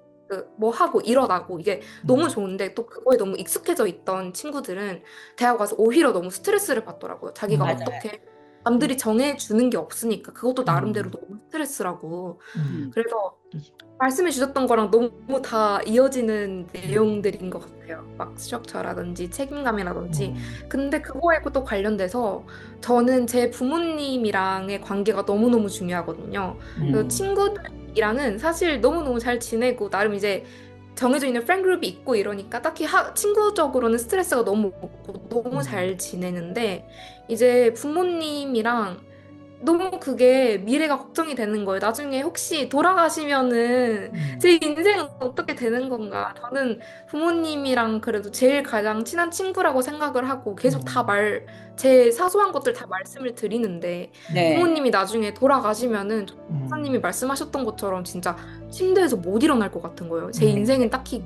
뭐 하고 일어나고 이게 너무 좋은데 또 그거에 너무 익숙해져 있던 친구들은 대학 와서 오히려 너무 스트레스를 받더라고요. 자기가 맞아요. 어떻게 남들이 정해주는 게 없으니까 그것도 나름대로 너무 스트레스라고. 그래서 말씀해 주셨던 거랑 너무 다 이어지는 내용들인 것 같아요. 막 스트럭처라든지 책임감이라든지. 근데 그거에 또 관련돼서 저는 제 부모님이랑의 관계가 너무너무 중요하거든요. 그래서 친구들이랑은 사실 너무너무 잘 지내고 나름 이제 정해져 있는 프렌드 그룹이 있고 이러니까 딱히 친구적으로는 스트레스가 너무 없고 너무 잘 지내는데 이제 부모님이랑 너무 그게 미래가 걱정이 되는 거예요. 나중에 혹시 돌아가시면은 제 인생은 어떻게 되는 건가? 저는 부모님이랑 그래도 제일 가장 친한 친구라고 생각을 하고 계속 제 사소한 것들 다 말씀을 드리는데 네. 부모님이 나중에 돌아가시면은 박사님이 말씀하셨던 것처럼 진짜 침대에서 못 일어날 것 같은 거예요. 제 인생은 딱히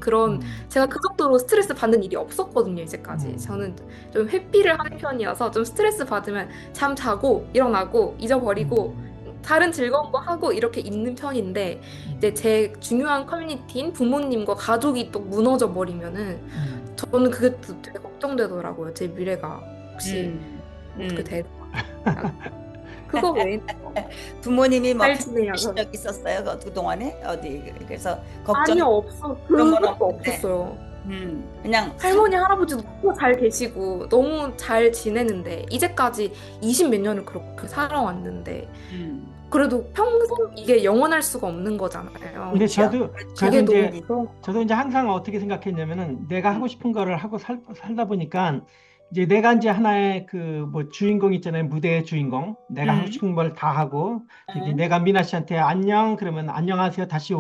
제가 그 정도로 스트레스 받는 일이 없었거든요, 이제까지. 저는 좀 회피를 하는 편이어서 좀 스트레스 받으면 잠 자고 일어나고 잊어버리고 다른 즐거운 거 하고 이렇게 있는 편인데 이제 제 중요한 커뮤니티인 부모님과 가족이 또 무너져 버리면은 저는 그게 또 되게 걱정되더라고요. 제 미래가 혹시 어떻게 되는 건가. 그거 외에는 부모님이 뭐 잘 지내냐고. 적 있었어요? 그동안에 어디 그래서 걱정 아니요, 없어. 그런 건 그것도 없는데. 없었어요. 그냥 할머니, 할아버지도 너무 잘 계시고 너무 잘 지내는데 이제까지 20 몇 년을 그렇게 살아왔는데 그래도 평생 이게 영원할 수가 없는 거잖아요. 근데 저도 그게 너무 이제 무서운 저도 이제 항상 어떻게 생각했냐면은 내가 하고 싶은 거를 하고 살다 보니까 이제 내가 이제 하나의 그 뭐 주인공 있잖아요. 무대의 주인공. 내가 하고 싶은 걸 다 하고 이제 내가 미나 씨한테 안녕 그러면 안녕하세요 다시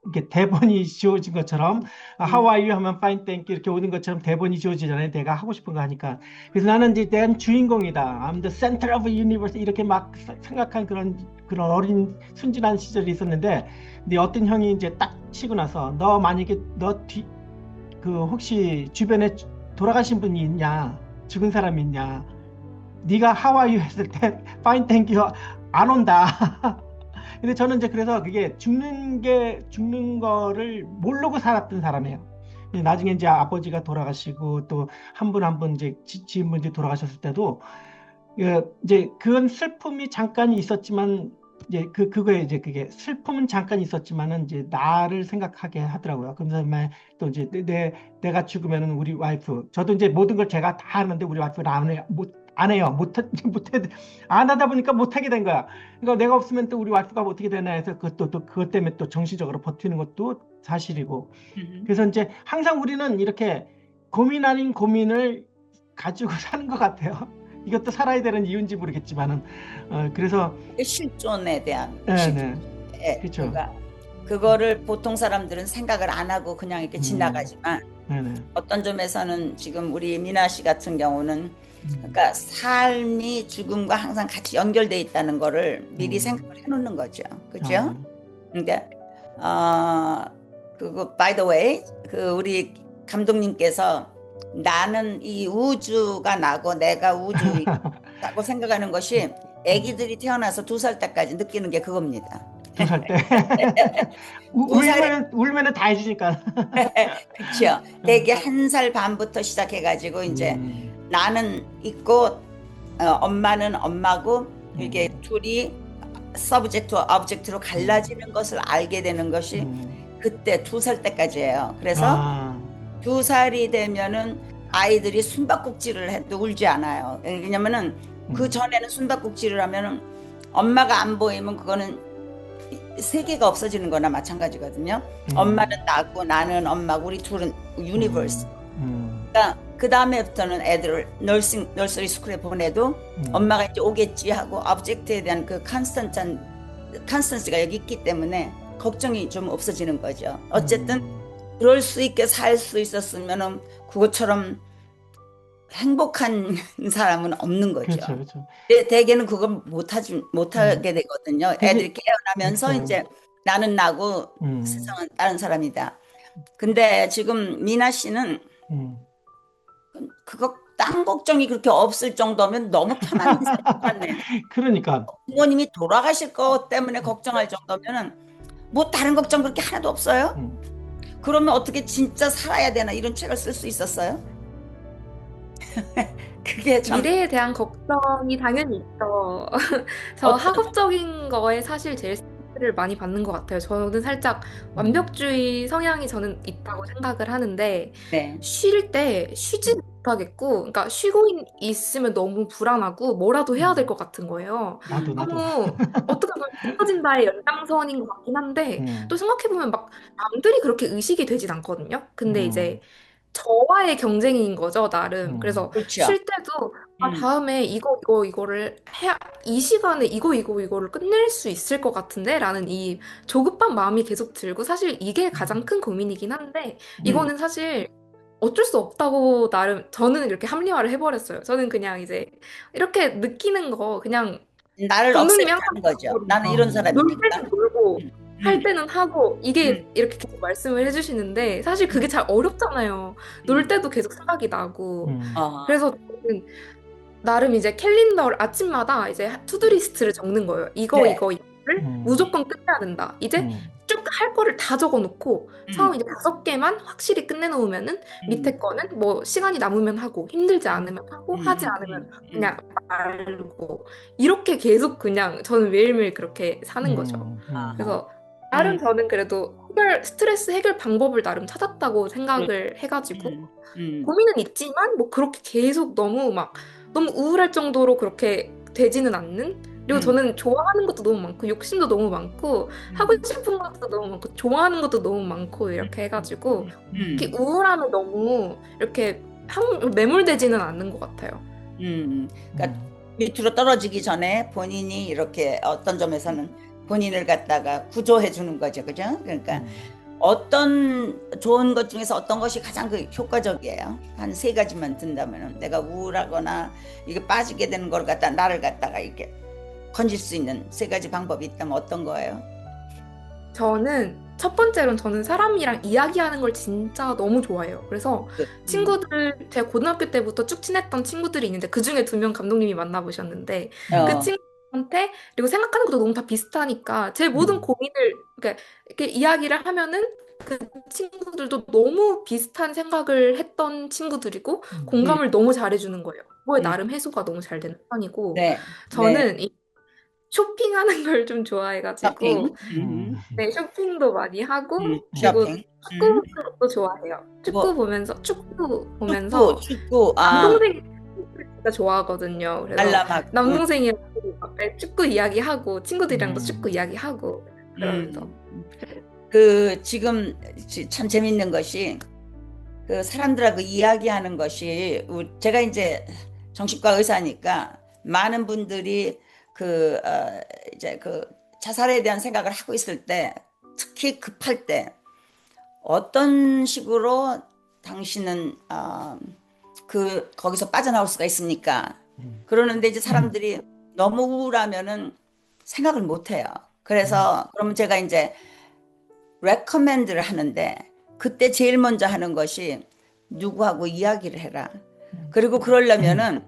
이렇게 대본이 지어진 것처럼 How are you 하면 Fine, thank you 이렇게 오는 것처럼 대본이 지어지잖아요. 내가 하고 싶은 거 하니까. 그래서 나는 이제 내가 주인공이다. I'm the center of the universe 이렇게 막 생각한 그런 어린 순진한 시절이 있었는데, 근데 어떤 형이 이제 딱 치고 나서 너 만약에 혹시 주변에 돌아가신 분이 있냐, 죽은 사람이 있냐, 네가 How are you 했을 때 Fine, thank you 안 온다. 근데 저는 이제 그래서 그게 죽는 거를 모르고 살았던 사람이에요. 나중에 이제 아버지가 돌아가시고 또 한 분 한 분 이제 지인분들이 돌아가셨을 때도 이제 그건 슬픔이 잠깐 있었지만 이제 그게 슬픔은 잠깐 있었지만은 이제 나를 생각하게 하더라고요. 그러면서 또 이제 내가 죽으면은 우리 와이프, 저도 이제 모든 걸 제가 다 하는데 우리 와이프는 안 해요. 안 하다 보니까 못 하게 된 거야. 그러니까 내가 없으면 또 우리 와이프가 어떻게 되나 해서 그것 때문에 또 정신적으로 버티는 것도 사실이고. 그래서 이제 항상 우리는 이렇게 고민 아닌 고민을 가지고 사는 것 같아요. 이것도 살아야 되는 이유인지 모르겠지만은 그래서 실존에 대한 그렇죠. 그러니까 그거를 보통 사람들은 생각을 안 하고 그냥 이렇게 지나가지만 네네. 어떤 점에서는 지금 우리 미나 씨 같은 경우는 음, 그러니까 삶이 죽음과 항상 같이 연결돼 있다는 거를 미리 생각을 해놓는 거죠. 그죠? 아, 그러니까 어, 그거 by the way 그 우리 감독님께서 나는 이 우주가 나고 내가 우주라고 생각하는 것이 아기들이 태어나서 2살 때까지 느끼는 게 그겁니다. 2살 때. 2살에 울면은 다 해주니까. 그쵸. 대개 1살 반부터 시작해가지고 이제 음, 나는 있고 엄마는 엄마고 이게 음, 둘이 서브젝트와 오브젝트로 갈라지는 것을 알게 되는 것이 그때 2살 때까지예요. 그래서 아, 2살이 되면은 아이들이 숨바꼭질을 해도 울지 않아요. 왜냐면은 그 음, 전에는 숨바꼭질을 하면은 엄마가 안 보이면 그거는 세계가 없어지는 거나 마찬가지거든요. 음, 엄마는 나고 나는 엄마고 우리 둘은 유니버스. 음, 그러니까 그 다음에부터는 애들을 널서리 스쿨에 보내도 음, 엄마가 이제 오겠지 하고 오브젝트에 대한 그 컨스턴스가 여기 있기 때문에 걱정이 좀 없어지는 거죠. 어쨌든 음. 그럴 수 있게 살 수 있었으면은 그것처럼 행복한 사람은 없는 거죠. 그렇죠, 그렇죠. 대개는 그걸 음, 못하게 되거든요. 애들이 그게, 깨어나면서 음, 이제 나는 나고 음, 세상은 다른 사람이다. 근데 지금 미나 씨는 음. 그거 딴 걱정이 그렇게 없을 정도면 너무 편한 인생 같네. 그러니까, 부모님이 돌아가실 것 때문에 걱정할 정도면은 뭐 다른 걱정 그렇게 하나도 없어요? 음, 그러면 어떻게 진짜 살아야 되나 이런 책을 쓸 수 있었어요? 그게 참 미래에 대한 걱정이 당연히 있죠. 저 어떤 학업적인 거에 사실 제일 스트레스를 많이 받는 것 같아요. 저는 살짝 음, 완벽주의 성향이 저는 있다고 생각을 하는데, 네. 쉴 때 쉬지 못하겠고, 그러니까 쉬고 있으면 너무 불안하고 뭐라도 해야 될 음. 것 같은 거예요. 나도. 너무 어떻게 보면 헤어진다의 연장선인 것 같긴 한데, 또 음, 생각해보면 막 남들이 그렇게 의식이 되진 않거든요. 근데 음, 이제 저와의 경쟁인 거죠, 나름. 음, 그래서 그렇죠. 쉴 때도 아, 음, 다음에 이거를 해야, 이 시간에 이거를 끝낼 수 있을 것 같은데? 라는 이 조급한 마음이 계속 들고, 사실 이게 가장 큰 고민이긴 한데, 음. 이거는 사실 어쩔 수 없다고 나름, 저는 이렇게 합리화를 해버렸어요. 저는 그냥 이제 이렇게 느끼는 거, 그냥 나를 감독님이 억셉트 항상 하는 거죠. 나는 그러거든요. 이런 놀 사람이니까. 때는 놀고, 음, 할 음, 때는 하고, 음, 이게 이렇게 계속 말씀을 해주시는데, 사실 그게 잘 어렵잖아요. 놀 음. 때도 계속 생각이 나고. 음, 어, 그래서 저는 나름 이제 캘린더를 아침마다 이제 투두리스트를 적는 거예요. 네. 이거를 음, 무조건 끝내야 된다. 이제 음, 쭉 할 거를 다 적어놓고 음, 처음 이제 5개만 확실히 끝내놓으면은 음, 밑에 거는 뭐 시간이 남으면 하고 힘들지 않으면 하고 하지 음, 않으면 음, 그냥 말고 이렇게 계속 그냥 저는 매일매일 그렇게 사는 거죠. 아하, 그래서 나름 음, 저는 그래도 스트레스 해결 방법을 나름 찾았다고 그렇- 생각을 해가지고 음, 음, 고민은 있지만 뭐 그렇게 계속 너무 우울할 정도로 그렇게 되지는 않는. 그리고 음, 저는 좋아하는 것도 너무 많고 욕심도 너무 많고 하고 음, 싶은 것도 너무 많고 좋아하는 것도 너무 많고 이렇게 해가지고 이렇게 음, 우울함에 너무 이렇게 매몰되지는 않는 것 같아요. 그러니까 음, 밑으로 떨어지기 전에 본인이 이렇게 어떤 점에서는 본인을 갖다가 구조해 주는 거죠. 그죠? 그러니까 음. 어떤 좋은 것 중에서 어떤 것이 가장 그 효과적이에요? 한 3가지만 든다면은 내가 우울하거나 이게 빠지게 되는 걸 갖다 나를 갖다가 이렇게 건질 수 있는 3가지 방법이 있다면 어떤 거예요? 첫 번째로는 저는 사람이랑 이야기하는 걸 진짜 너무 좋아해요. 그래서 그, 제가 고등학교 때부터 쭉 친했던 친구들이 있는데, 그 중에 2명 감독님이 만나보셨는데, 그 어, 친구한테, 그리고 생각하는 것도 너무 다 비슷하니까, 제 모든 음, 고민을, 이렇게 이야기를 하면은, 그 친구들도 너무 비슷한 생각을 했던 친구들이고, 음, 공감을 너무 잘해주는 거예요. 그거에 음, 나름 해소가 너무 잘 되는 편이고, 네, 네, 저는 이 쇼핑하는 걸 좀 쇼핑, 좋아해가지고, 음, 네, 쇼핑도 많이 하고, 그리고 음, 쇼핑, 축구 보는 것도 좋아해요. 뭐 축구 축구, 보면서, 축구, 남동생이 축구를 진짜 좋아하거든요. 그래서 관람하고, 남동생이랑 축구 이야기하고, 친구들이랑도 축구 음, 이야기하고, 그러면서. 음, 그 지금 참 재밌는 것이 그 사람들하고 이야기하는 것이 제가 이제 정신과 의사니까 많은 분들이 그 이제 그 자살에 대한 생각을 하고 있을 때 특히 급할 때 어떤 식으로 당신은 거기서 빠져나올 수가 있습니까? 그러는데 이제 사람들이 너무 우울하면은 생각을 못 해요. 그래서 그러면 제가 이제 레커멘드를 하는데 그때 제일 먼저 하는 것이 누구하고 이야기를 해라. 그리고 그러려면은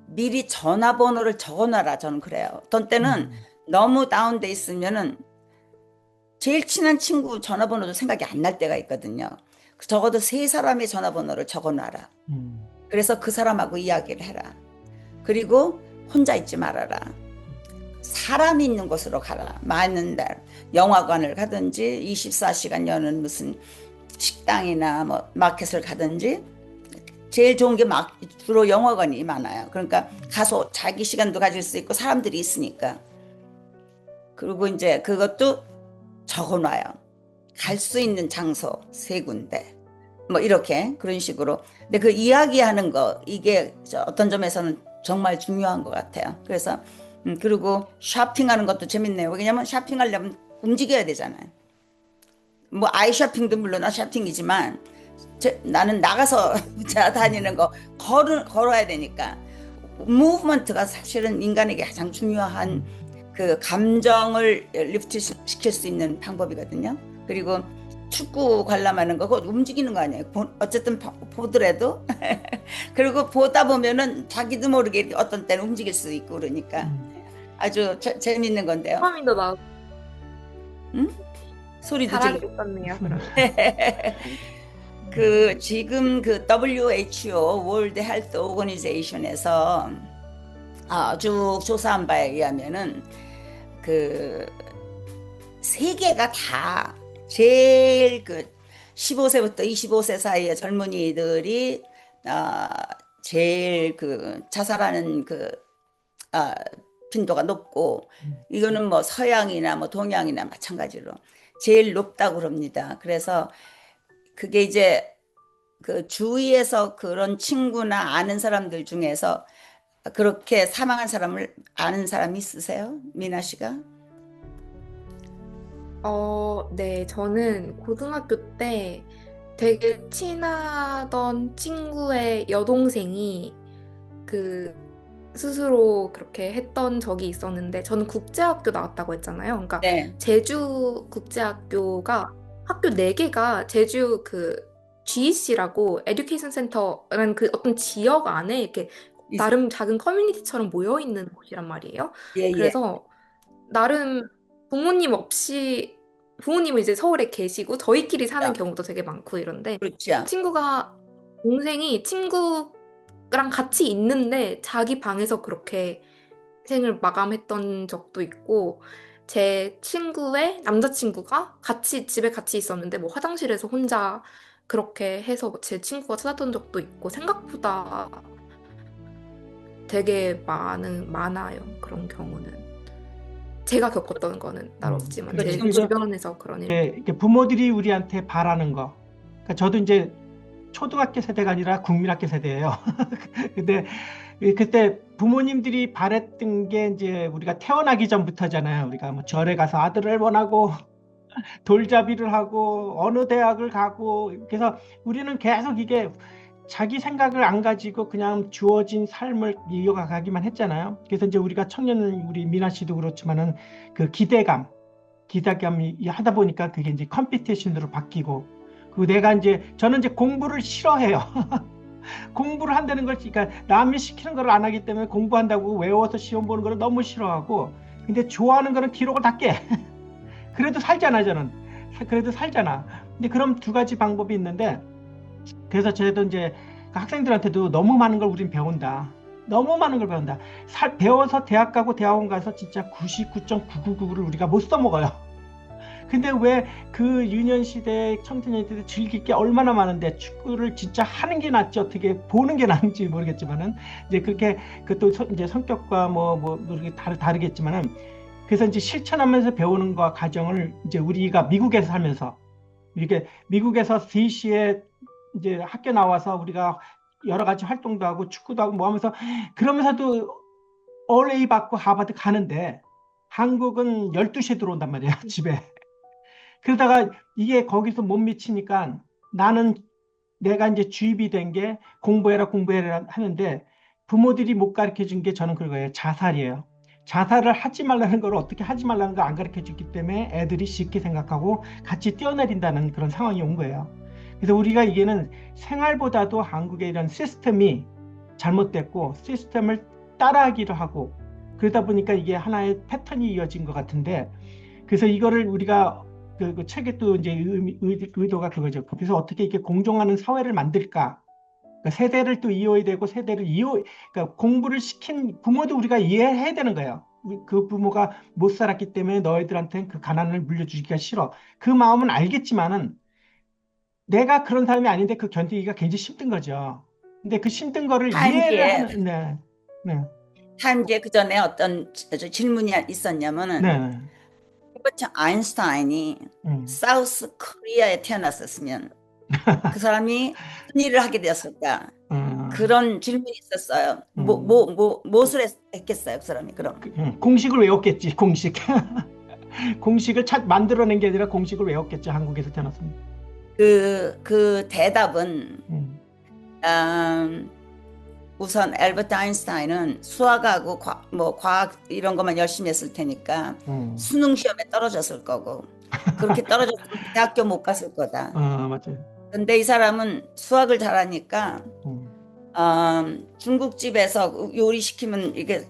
미리 전화번호를 적어놔라. 저는 그래요. 어떤 때는 너무 다운돼 있으면은 제일 친한 친구 전화번호도 생각이 안 날 때가 있거든요. 적어도 세 사람의 전화번호를 적어놔라. 그래서 그 사람하고 이야기를 해라. 그리고 혼자 있지 말아라. 사람이 있는 곳으로 가라. 많은 날 영화관을 가든지 24시간 여는 무슨 식당이나 뭐 마켓을 가든지 제일 좋은 게 주로 영화관이 많아요. 그러니까 가서 자기 시간도 가질 수 있고 사람들이 있으니까. 그리고 이제 그것도 적어놔요. 갈 수 있는 장소 세 군데. 뭐 이렇게 그런 식으로. 근데 그 이야기하는 거 이게 어떤 점에서는 정말 중요한 것 같아요. 그래서 그리고 쇼핑하는 것도 재밌네요. 왜냐면 쇼핑하려면 움직여야 되잖아요. 뭐 아이 쇼핑도 물론 쇼핑이지만 나는 나가서 다니는 거 걸어야 되니까 무브먼트가 사실은 인간에게 가장 중요한 그 감정을 리프트 시킬 수 있는 방법이거든요. 그리고 축구 관람하는 거 그거 움직이는 거 아니에요. 어쨌든 보더라도 그리고 보다 보면은 자기도 모르게 어떤 때는 움직일 수 있고 그러니까 아주 재밌는 건데요. 도파민도 나오고 응? 소리도 지르고. 잘하겠었네요. 그럼. 지금 그 WHO 월드 헬스 오거니제이션에서 쭉 조사한 바에 의하면은 그 세계가 다 제일 15세부터 25세 사이의 젊은이들이 제일 자살하는 빈도가 높고 이거는 뭐 서양이나 뭐 동양이나 마찬가지로 제일 높다고 그럽니다. 그래서 그게 이제 그 주위에서 그런 친구나 아는 사람들 중에서 그렇게 사망한 사람을 아는 사람이 있으세요? 미나 씨가? 네, 저는 고등학교 때 되게 친하던 친구의 여동생이 스스로 그렇게 했던 적이 있었는데, 저는 국제학교 나왔다고 했잖아요. 그러니까 네. 제주 국제학교가 학교 4개가 제주 GEC라고 에듀케이션 센터라는 어떤 지역 안에 이렇게 나름 작은 커뮤니티처럼 모여 있는 곳이란 말이에요. 예. 그래서 나름 부모님은 이제 서울에 계시고 저희끼리 사는 경우도 되게 많고 이런데, 그렇죠. 동생이 친구랑 같이 있는데 자기 방에서 그렇게 생을 마감했던 적도 있고, 제 친구의 남자친구가 집에 같이 있었는데 뭐 화장실에서 혼자 그렇게 해서 제 친구가 찾았던 적도 있고, 생각보다 되게 많아요. 그런 경우는. 제가 겪었던 거는 따로 없지만 제 그렇죠. 주변에서 그런 일. 이렇게 부모들이 우리한테 바라는 거. 그러니까 저도 이제 초등학교 세대가 아니라 국민학교 세대예요. 근데 그때 부모님들이 바랬던 게 이제 우리가 태어나기 전부터잖아요. 우리가 뭐 절에 가서 아들을 원하고 돌잡이를 하고 어느 대학을 가고, 그래서 우리는 계속 이게 자기 생각을 안 가지고 그냥 주어진 삶을 이어가기만 했잖아요. 그래서 이제 우리가 우리 미나 씨도 그렇지만은 그 기대감이 하다 보니까 그게 이제 컴피티션으로 바뀌고, 그리고 저는 이제 공부를 싫어해요. 공부를 한다는 걸, 그러니까 남이 시키는 걸 안 하기 때문에 공부한다고 외워서 시험 보는 걸 너무 싫어하고, 근데 좋아하는 거는 기록을 다 깨. 그래도 살잖아, 저는. 그래도 살잖아. 근데 그럼 두 가지 방법이 있는데, 그래서 저도 이제 학생들한테도 너무 많은 걸 우린 배운다. 너무 많은 걸 배운다. 배워서 대학 가고 대학원 가서 진짜 99.999를 우리가 못 써먹어요. 근데 왜 그 유년 시대 청소년들 즐길 게 얼마나 많은데 축구를 진짜 하는 게 낫지 어떻게 보는 게 나은지 모르겠지만은, 이제 그렇게 그것도 이제 성격과 뭐 이렇게 다르겠지만은, 그래서 이제 실천하면서 배우는 거 과정을 이제 우리가 미국에서 살면서, 이렇게 미국에서 3시에 이제 학교 나와서 우리가 여러 가지 활동도 하고 축구도 하고 뭐 하면서, 그러면서도 all A 받고 하버드 가는데 한국은 12시에 들어온단 말이에요, 집에. 그러다가 이게 거기서 못 미치니까 나는 내가 이제 주입이 된 게 공부해라 하는데 부모들이 못 가르쳐 준 게 저는 그거예요. 자살이에요. 자살을 하지 말라는 걸 어떻게 하지 말라는 걸 안 가르쳐 줬기 때문에 애들이 쉽게 생각하고 같이 뛰어내린다는 그런 상황이 온 거예요. 그래서 우리가 이게는 생활보다도 한국의 이런 시스템이 잘못됐고 시스템을 따라하기도 하고 그러다 보니까 이게 하나의 패턴이 이어진 것 같은데 그래서 이거를 우리가 그 책의 또 이제 의도가 그거죠. 그래서 어떻게 이렇게 공존하는 사회를 만들까? 그러니까 세대를 또 이어야 되고 그러니까 공부를 시킨 부모도 우리가 이해해야 되는 거예요. 그 부모가 못 살았기 때문에 너희들한테는 그 가난을 물려주기가 싫어. 그 마음은 알겠지만은 내가 그런 사람이 아닌데 그 견디기가 굉장히 힘든 거죠. 근데 그 힘든 거를 이해를 타임지에 하는, 네, 타임지에 그 전에 어떤 질문이 있었냐면은 네, 알버트 아인슈타인이 음, 사우스 코리아에 태어났었으면 그 사람이 무슨 일을 하게 되었을까? 음, 그런 질문이 있었어요. 무엇을 했겠어요, 그 사람이 그럼? 공식을 외웠겠지, 공식. 공식을 만들어낸 게 아니라 공식을 외웠겠죠, 한국에서 태어났습니다. 그 대답은 음, 우선 알버트 아인슈타인은 수학하고 과학 이런 것만 열심히 했을 테니까 수능 시험에 떨어졌을 거고 그렇게 떨어졌으면 대학교 못 갔을 거다. 맞아요. 근데 이 사람은 수학을 잘하니까 중국집에서 요리 시키면 이게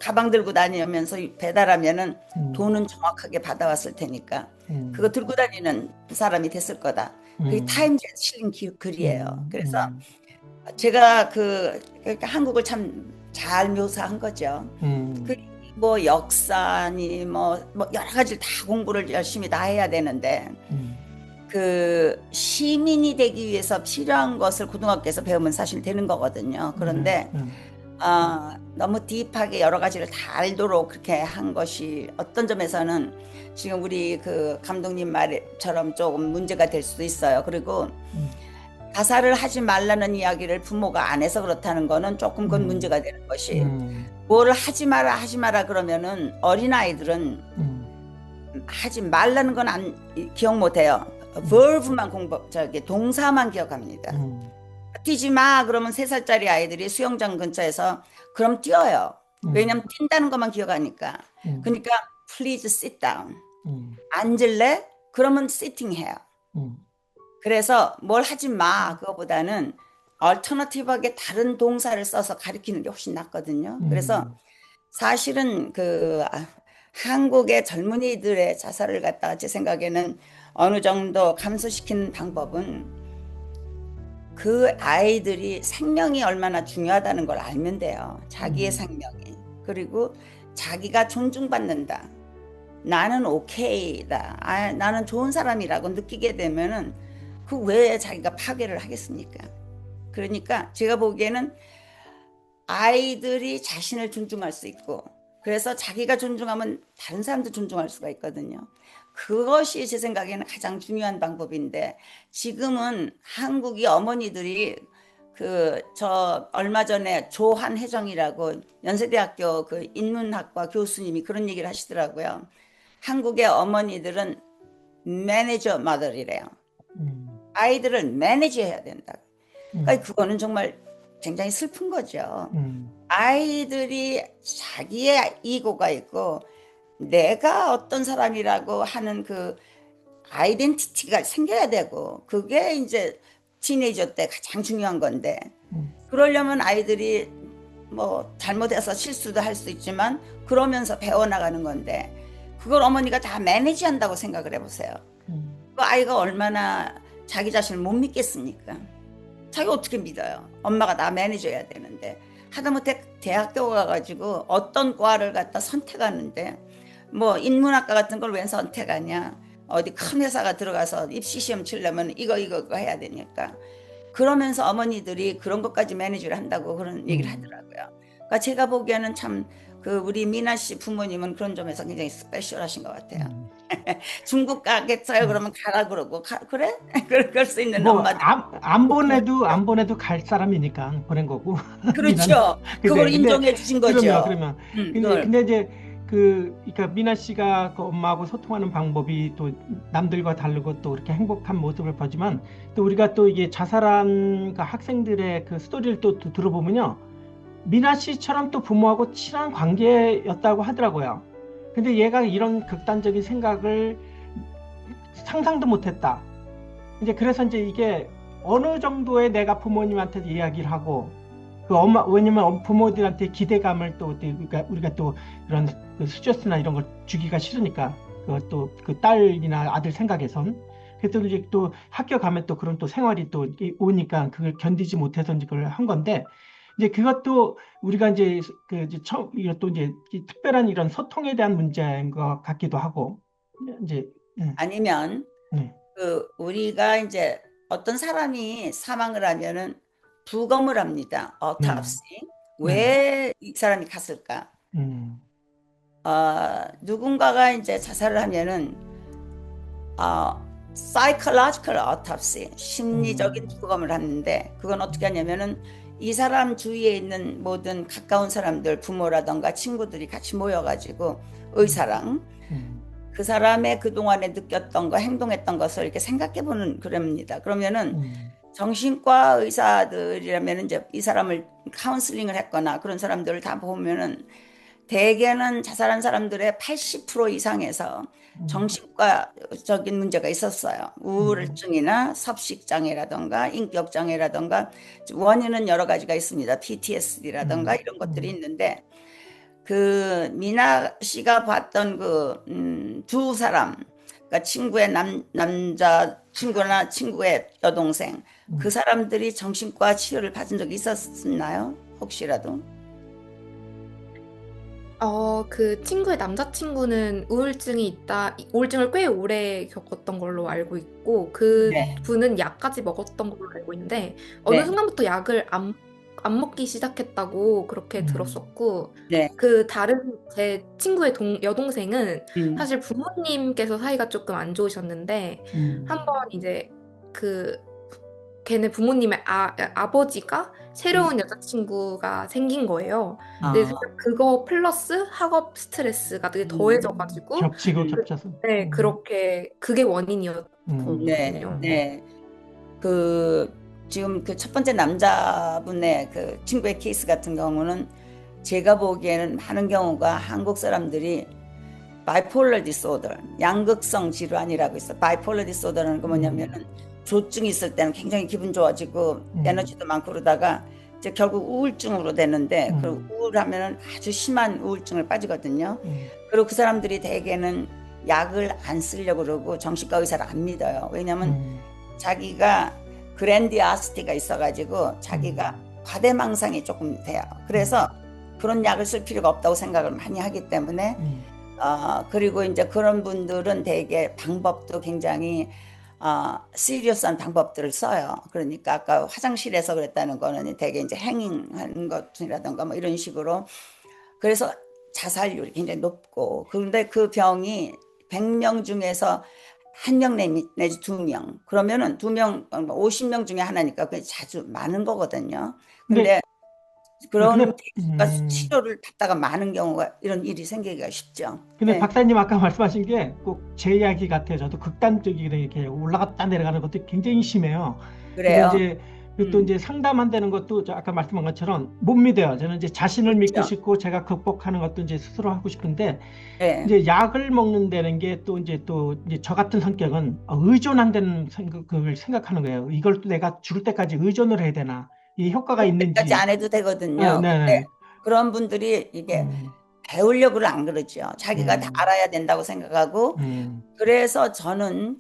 가방 들고 다니면서 배달하면은 돈은 정확하게 받아왔을 테니까 그거 들고 다니는 사람이 됐을 거다. 그게 타임즈에 실린 글이에요. 그래서 제가 그러니까 한국을 참 잘 묘사한 거죠. 뭐 역사니 뭐 여러 가지 다 공부를 열심히 다 해야 되는데 그 시민이 되기 위해서 필요한 것을 고등학교에서 배우면 사실 되는 거거든요. 그런데 너무 딥하게 여러 가지를 다 알도록 그렇게 한 것이 어떤 점에서는 지금 우리 그 감독님 말처럼 조금 문제가 될 수도 있어요. 그리고 자살을 하지 말라는 이야기를 부모가 안 해서 그렇다는 거는 조금 그건 문제가 되는 것이 뭐를 하지 마라 그러면은 어린아이들은 하지 말라는 건 기억 못 해요. verb만 동사만 기억합니다. 뛰지 마 그러면 3살짜리 아이들이 수영장 근처에서 그럼 뛰어요. 왜냐면 뛴다는 것만 기억하니까. 그러니까 please sit down. 앉을래? 그러면 sitting 해요. 그래서 뭘 하지 마 그거보다는 얼터너티브하게 다른 동사를 써서 가리키는 게 훨씬 낫거든요. 그래서 사실은 한국의 젊은이들의 자살을 갖다가 제 생각에는 어느 정도 감소시키는 방법은 그 아이들이 생명이 얼마나 중요하다는 걸 알면 돼요. 자기의 생명이. 그리고 자기가 존중받는다. 나는 오케이다. 나는 좋은 사람이라고 느끼게 되면은 그 왜 자기가 파괴를 하겠습니까? 그러니까 제가 보기에는 아이들이 자신을 존중할 수 있고 그래서 자기가 존중하면 다른 사람도 존중할 수가 있거든요. 그것이 제 생각에는 가장 중요한 방법인데 지금은 한국이 어머니들이 저 얼마 전에 조한혜정이라고 연세대학교 그 인문학과 교수님이 그런 얘기를 하시더라고요. 한국의 어머니들은 매니저 마더이래요. 아이들을 매니지해야 된다. 그러니까 그거는 정말 굉장히 슬픈 거죠. 아이들이 자기의 이고가 있고 내가 어떤 사람이라고 하는 그 아이덴티티가 생겨야 되고 그게 이제 티네이저 때 가장 중요한 건데 그러려면 아이들이 뭐 잘못해서 실수도 할 수 있지만 그러면서 배워나가는 건데 그걸 어머니가 다 매니지한다고 생각을 해보세요. 그 아이가 얼마나 자기 자신을 못 믿겠습니까? 자기 어떻게 믿어요? 엄마가 나 매니저해야 되는데 하다못해 대학교 가가지고 어떤 과를 갖다 선택하는데 뭐 인문학과 같은 걸 왜 선택하냐? 어디 큰 회사가 들어가서 입시 시험 치려면 이거 해야 되니까 그러면서 어머니들이 그런 것까지 매니저를 한다고 그런 얘기를 하더라고요. 그러니까 제가 보기에는 참 우리 미나 씨 부모님은 그런 점에서 굉장히 스페셜하신 것 같아요. 중국 가겠어요? 그러면 가라 그러고 그래? 그럴 수 있는 뭐 엄마들. 안 보내도 갈 사람이니까 보낸 거고. 그렇죠. 그걸 인정해 주신 거죠. 그러면 근데 이제 그러니까 미나 씨가 그 엄마하고 소통하는 방법이 또 남들과 다르고 또 그렇게 행복한 모습을 보지만 또 우리가 또 이게 자살한 그 학생들의 그 스토리를 또 들어보면요. 미나 씨처럼 또 부모하고 친한 관계였다고 하더라고요. 근데 얘가 이런 극단적인 생각을 상상도 못했다. 이제 그래서 이제 이게 어느 정도의 내가 부모님한테 이야기를 하고 그 왜냐면 부모들한테 기대감을 또 그러니까 우리가 또 이런 그 스트레스나 이런 걸 주기가 싫으니까 또 그 딸이나 아들 생각에선 그래서 이제 또 학교 가면 또 그런 또 생활이 또 오니까 그걸 견디지 못해서 이제 그걸 한 건데 이제 그것도 우리가 이제 그 이제 이것도 이제 특별한 이런 소통에 대한 문제인 것 같기도 하고 이제 아니면 네. 우리가 이제 어떤 사람이 사망을 하면은 부검을 합니다. autopsy. 왜 이 사람이 갔을까? 음, 누군가가 이제 자살을 하면은 psychological autopsy, 심리적인 부검을 하는데 그건 어떻게 하냐면은 이 사람 주위에 있는 모든 가까운 사람들, 부모라던가 친구들이 같이 모여가지고 의사랑 그 사람의 그동안에 느꼈던 거, 행동했던 것을 이렇게 생각해보는 그럽니다. 그러면은 정신과 의사들이라면 이제 이 사람을 카운슬링을 했거나 그런 사람들을 다 보면은 대개는 자살한 사람들의 80% 이상에서 정신과적인 문제가 있었어요. 우울증이나 섭식장애라던가 인격장애라던가 원인은 여러 가지가 있습니다. PTSD라던가 이런 것들이 있는데 그 미나 씨가 봤던 그 두 사람, 그러니까 친구의 남자 친구나 친구의 여동생, 그 사람들이 정신과 치료를 받은 적이 있었나요? 혹시라도? 그 친구의 남자친구는 우울증을 꽤 오래 겪었던 걸로 알고 있고, 그 네, 분은 약까지 먹었던 걸로 알고 있는데, 어느 네, 순간부터 약을 안 먹기 시작했다고 그렇게 들었었고, 네. 그 다른 제 친구의 여동생은 음, 사실 부모님께서 사이가 조금 안 좋으셨는데, 한번 이제 그 걔네 부모님의 아버지가 음. 새로운 여자친구가 생긴 거예요. 근데 아, 살짝 그거 플러스 학업 스트레스가 되게 더해져가지고 겹치고 그, 겹쳐서 네, 그렇게 그게 네, 원인이었거든요. 네. 그 지금 그 첫 번째 남자분의 그 친구의 케이스 같은 경우는 제가 보기에는 많은 경우가 한국 사람들이 바이폴러 디소더, 양극성 질환이라고 있어. 바이폴러 디소더는 그 뭐냐면은 조증이 있을 때는 굉장히 기분 좋아지고 에너지도 많고 그러다가 이제 결국 우울증으로 되는데 그 우울하면은 아주 심한 우울증을 빠지거든요. 그리고 그 사람들이 대개는 약을 안 쓰려고 그러고 정신과 의사를 안 믿어요. 왜냐면 자기가 그랜디아시티가 있어가지고 자기가 과대망상이 조금 돼요. 그래서 그런 약을 쓸 필요가 없다고 생각을 많이 하기 때문에 그리고 이제 그런 분들은 대개 방법도 굉장히 시리어스한 방법들을 써요. 그러니까 아까 화장실에서 그랬다는 거는 되게 이제 행잉하는 것이라던가 뭐 이런 식으로 그래서 자살률이 굉장히 높고 그런데 그 병이 100명 중에서 한 명 내지 두 명 그러면은 두 명, 50명 중에 하나니까 그게 자주 많은 거거든요. 근데 근데 그런 근데 치료를 받다가 많은 경우가 이런 일이 생기기가 쉽죠. 근데 네, 박사님 아까 말씀하신 게 꼭 제 이야기 같아요. 저도 극단적이게 이렇게 올라갔다 내려가는 것도 굉장히 심해요. 그래서 그래요. 이제 또 이제 상담한다는 것도 아까 말씀한 것처럼 못 믿어요. 저는 이제 자신을 믿고 그렇죠. 싶고 제가 극복하는 것도 이제 스스로 하고 싶은데 네, 이제 약을 먹는다는 게 또 이제 저 같은 성격은 의존한다는 생각을 생각하는 거예요. 이걸 또 내가 죽을 때까지 의존을 해야 되나? 이 효과가 그렇게까지 있는지. 안 해도 되거든요. 근데 네네. 그런 분들이 이게 음, 배우려고는 안 그러죠. 자기가 다 음, 알아야 된다고 생각하고 음, 그래서 저는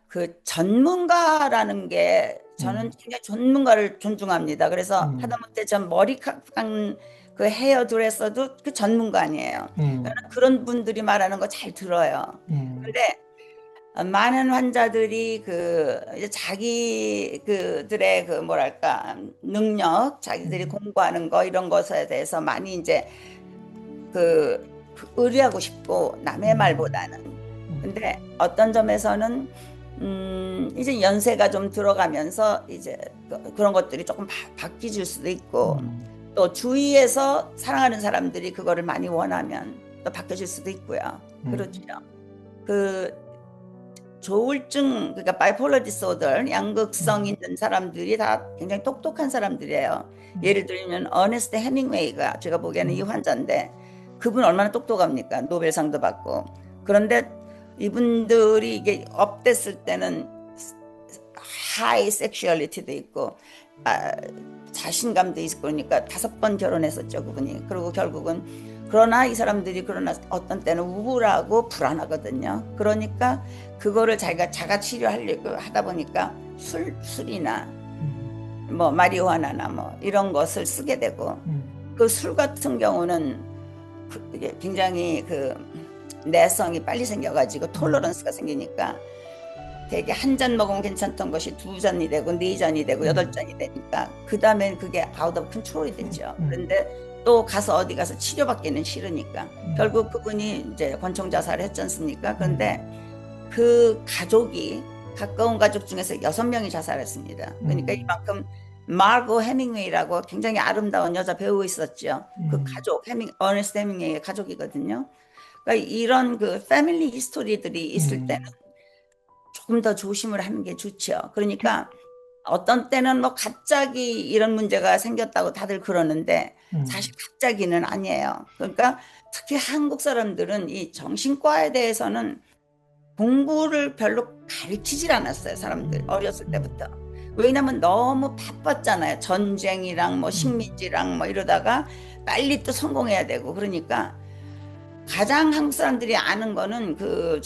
그 전문가라는 게 저는 음, 굉장히 전문가를 존중합니다. 그래서 음, 하다못해 전 머리 깎은 그 헤어 드레서도 그 전문가 아니에요. 저는 음, 그런 분들이 말하는 거 잘 들어요. 음, 근데 많은 환자들이 그 이제 자기 그들의 그 뭐랄까 능력, 자기들이 음, 공부하는 거 이런 것에 대해서 많이 이제 그 의뢰하고 싶고 남의 말보다는 근데 어떤 점에서는 이제 연세가 좀 들어가면서 이제 그런 것들이 조금 바뀌질 수도 있고 또 주위에서 사랑하는 사람들이 그거를 많이 원하면 또 바뀌어질 수도 있고요. 그렇죠. 그 조울증, 그러니까 바이폴러 디소더, 양극성 있는 사람들이 다 굉장히 똑똑한 사람들이에요. 예를 들면 어네스트 헤밍웨이가 제가 보기에는 이 환자인데 그분 얼마나 똑똑합니까? 노벨상도 받고. 그런데 이분들이 이게 업됐을 때는 하이 섹슈얼리티도 있고 자신감도 있고 그러니까 5번 결혼했었죠 그분이. 그리고 결국은 그러나 이 사람들이 그러나 어떤 때는 우울하고 불안하거든요. 그러니까 그거를 자기가 자가 치료하려고 하다 보니까 술이나 뭐 마리화나나 뭐 이런 것을 쓰게 되고 그 술 같은 경우는 이게 굉장히 그 내성이 빨리 생겨가지고 톨러런스가 생기니까 되게 한 잔 먹으면 괜찮던 것이 2잔이 되고 4잔이 되고 8잔이 되니까 그 다음엔 그게 아웃 오브 컨트롤이 되죠. 그런데 또 가서 어디 가서 치료받기는 싫으니까 결국 그분이 이제 권총 자살을 했지 않습니까? 그런데 그 가족이 가까운 가족 중에서 6명이 자살했습니다. 그러니까 이만큼 마고 해밍웨이라고 굉장히 아름다운 여자 배우 있었죠. 그 가족 어네스트 해밍웨이의 가족이거든요. 그러니까 이런 그 패밀리 히스토리들이 있을 때는 조금 더 조심을 하는 게 좋죠. 그러니까 어떤 때는 뭐 갑자기 이런 문제가 생겼다고 다들 그러는데 사실 갑자기는 아니에요. 그러니까 특히 한국 사람들은 이 정신과에 대해서는 공부를 별로 가르치질 않았어요. 사람들 어렸을 때부터. 왜냐면 너무 바빴잖아요. 전쟁이랑 뭐 식민지랑 뭐 이러다가 빨리 또 성공해야 되고 그러니까 가장 한국 사람들이 아는 거는 그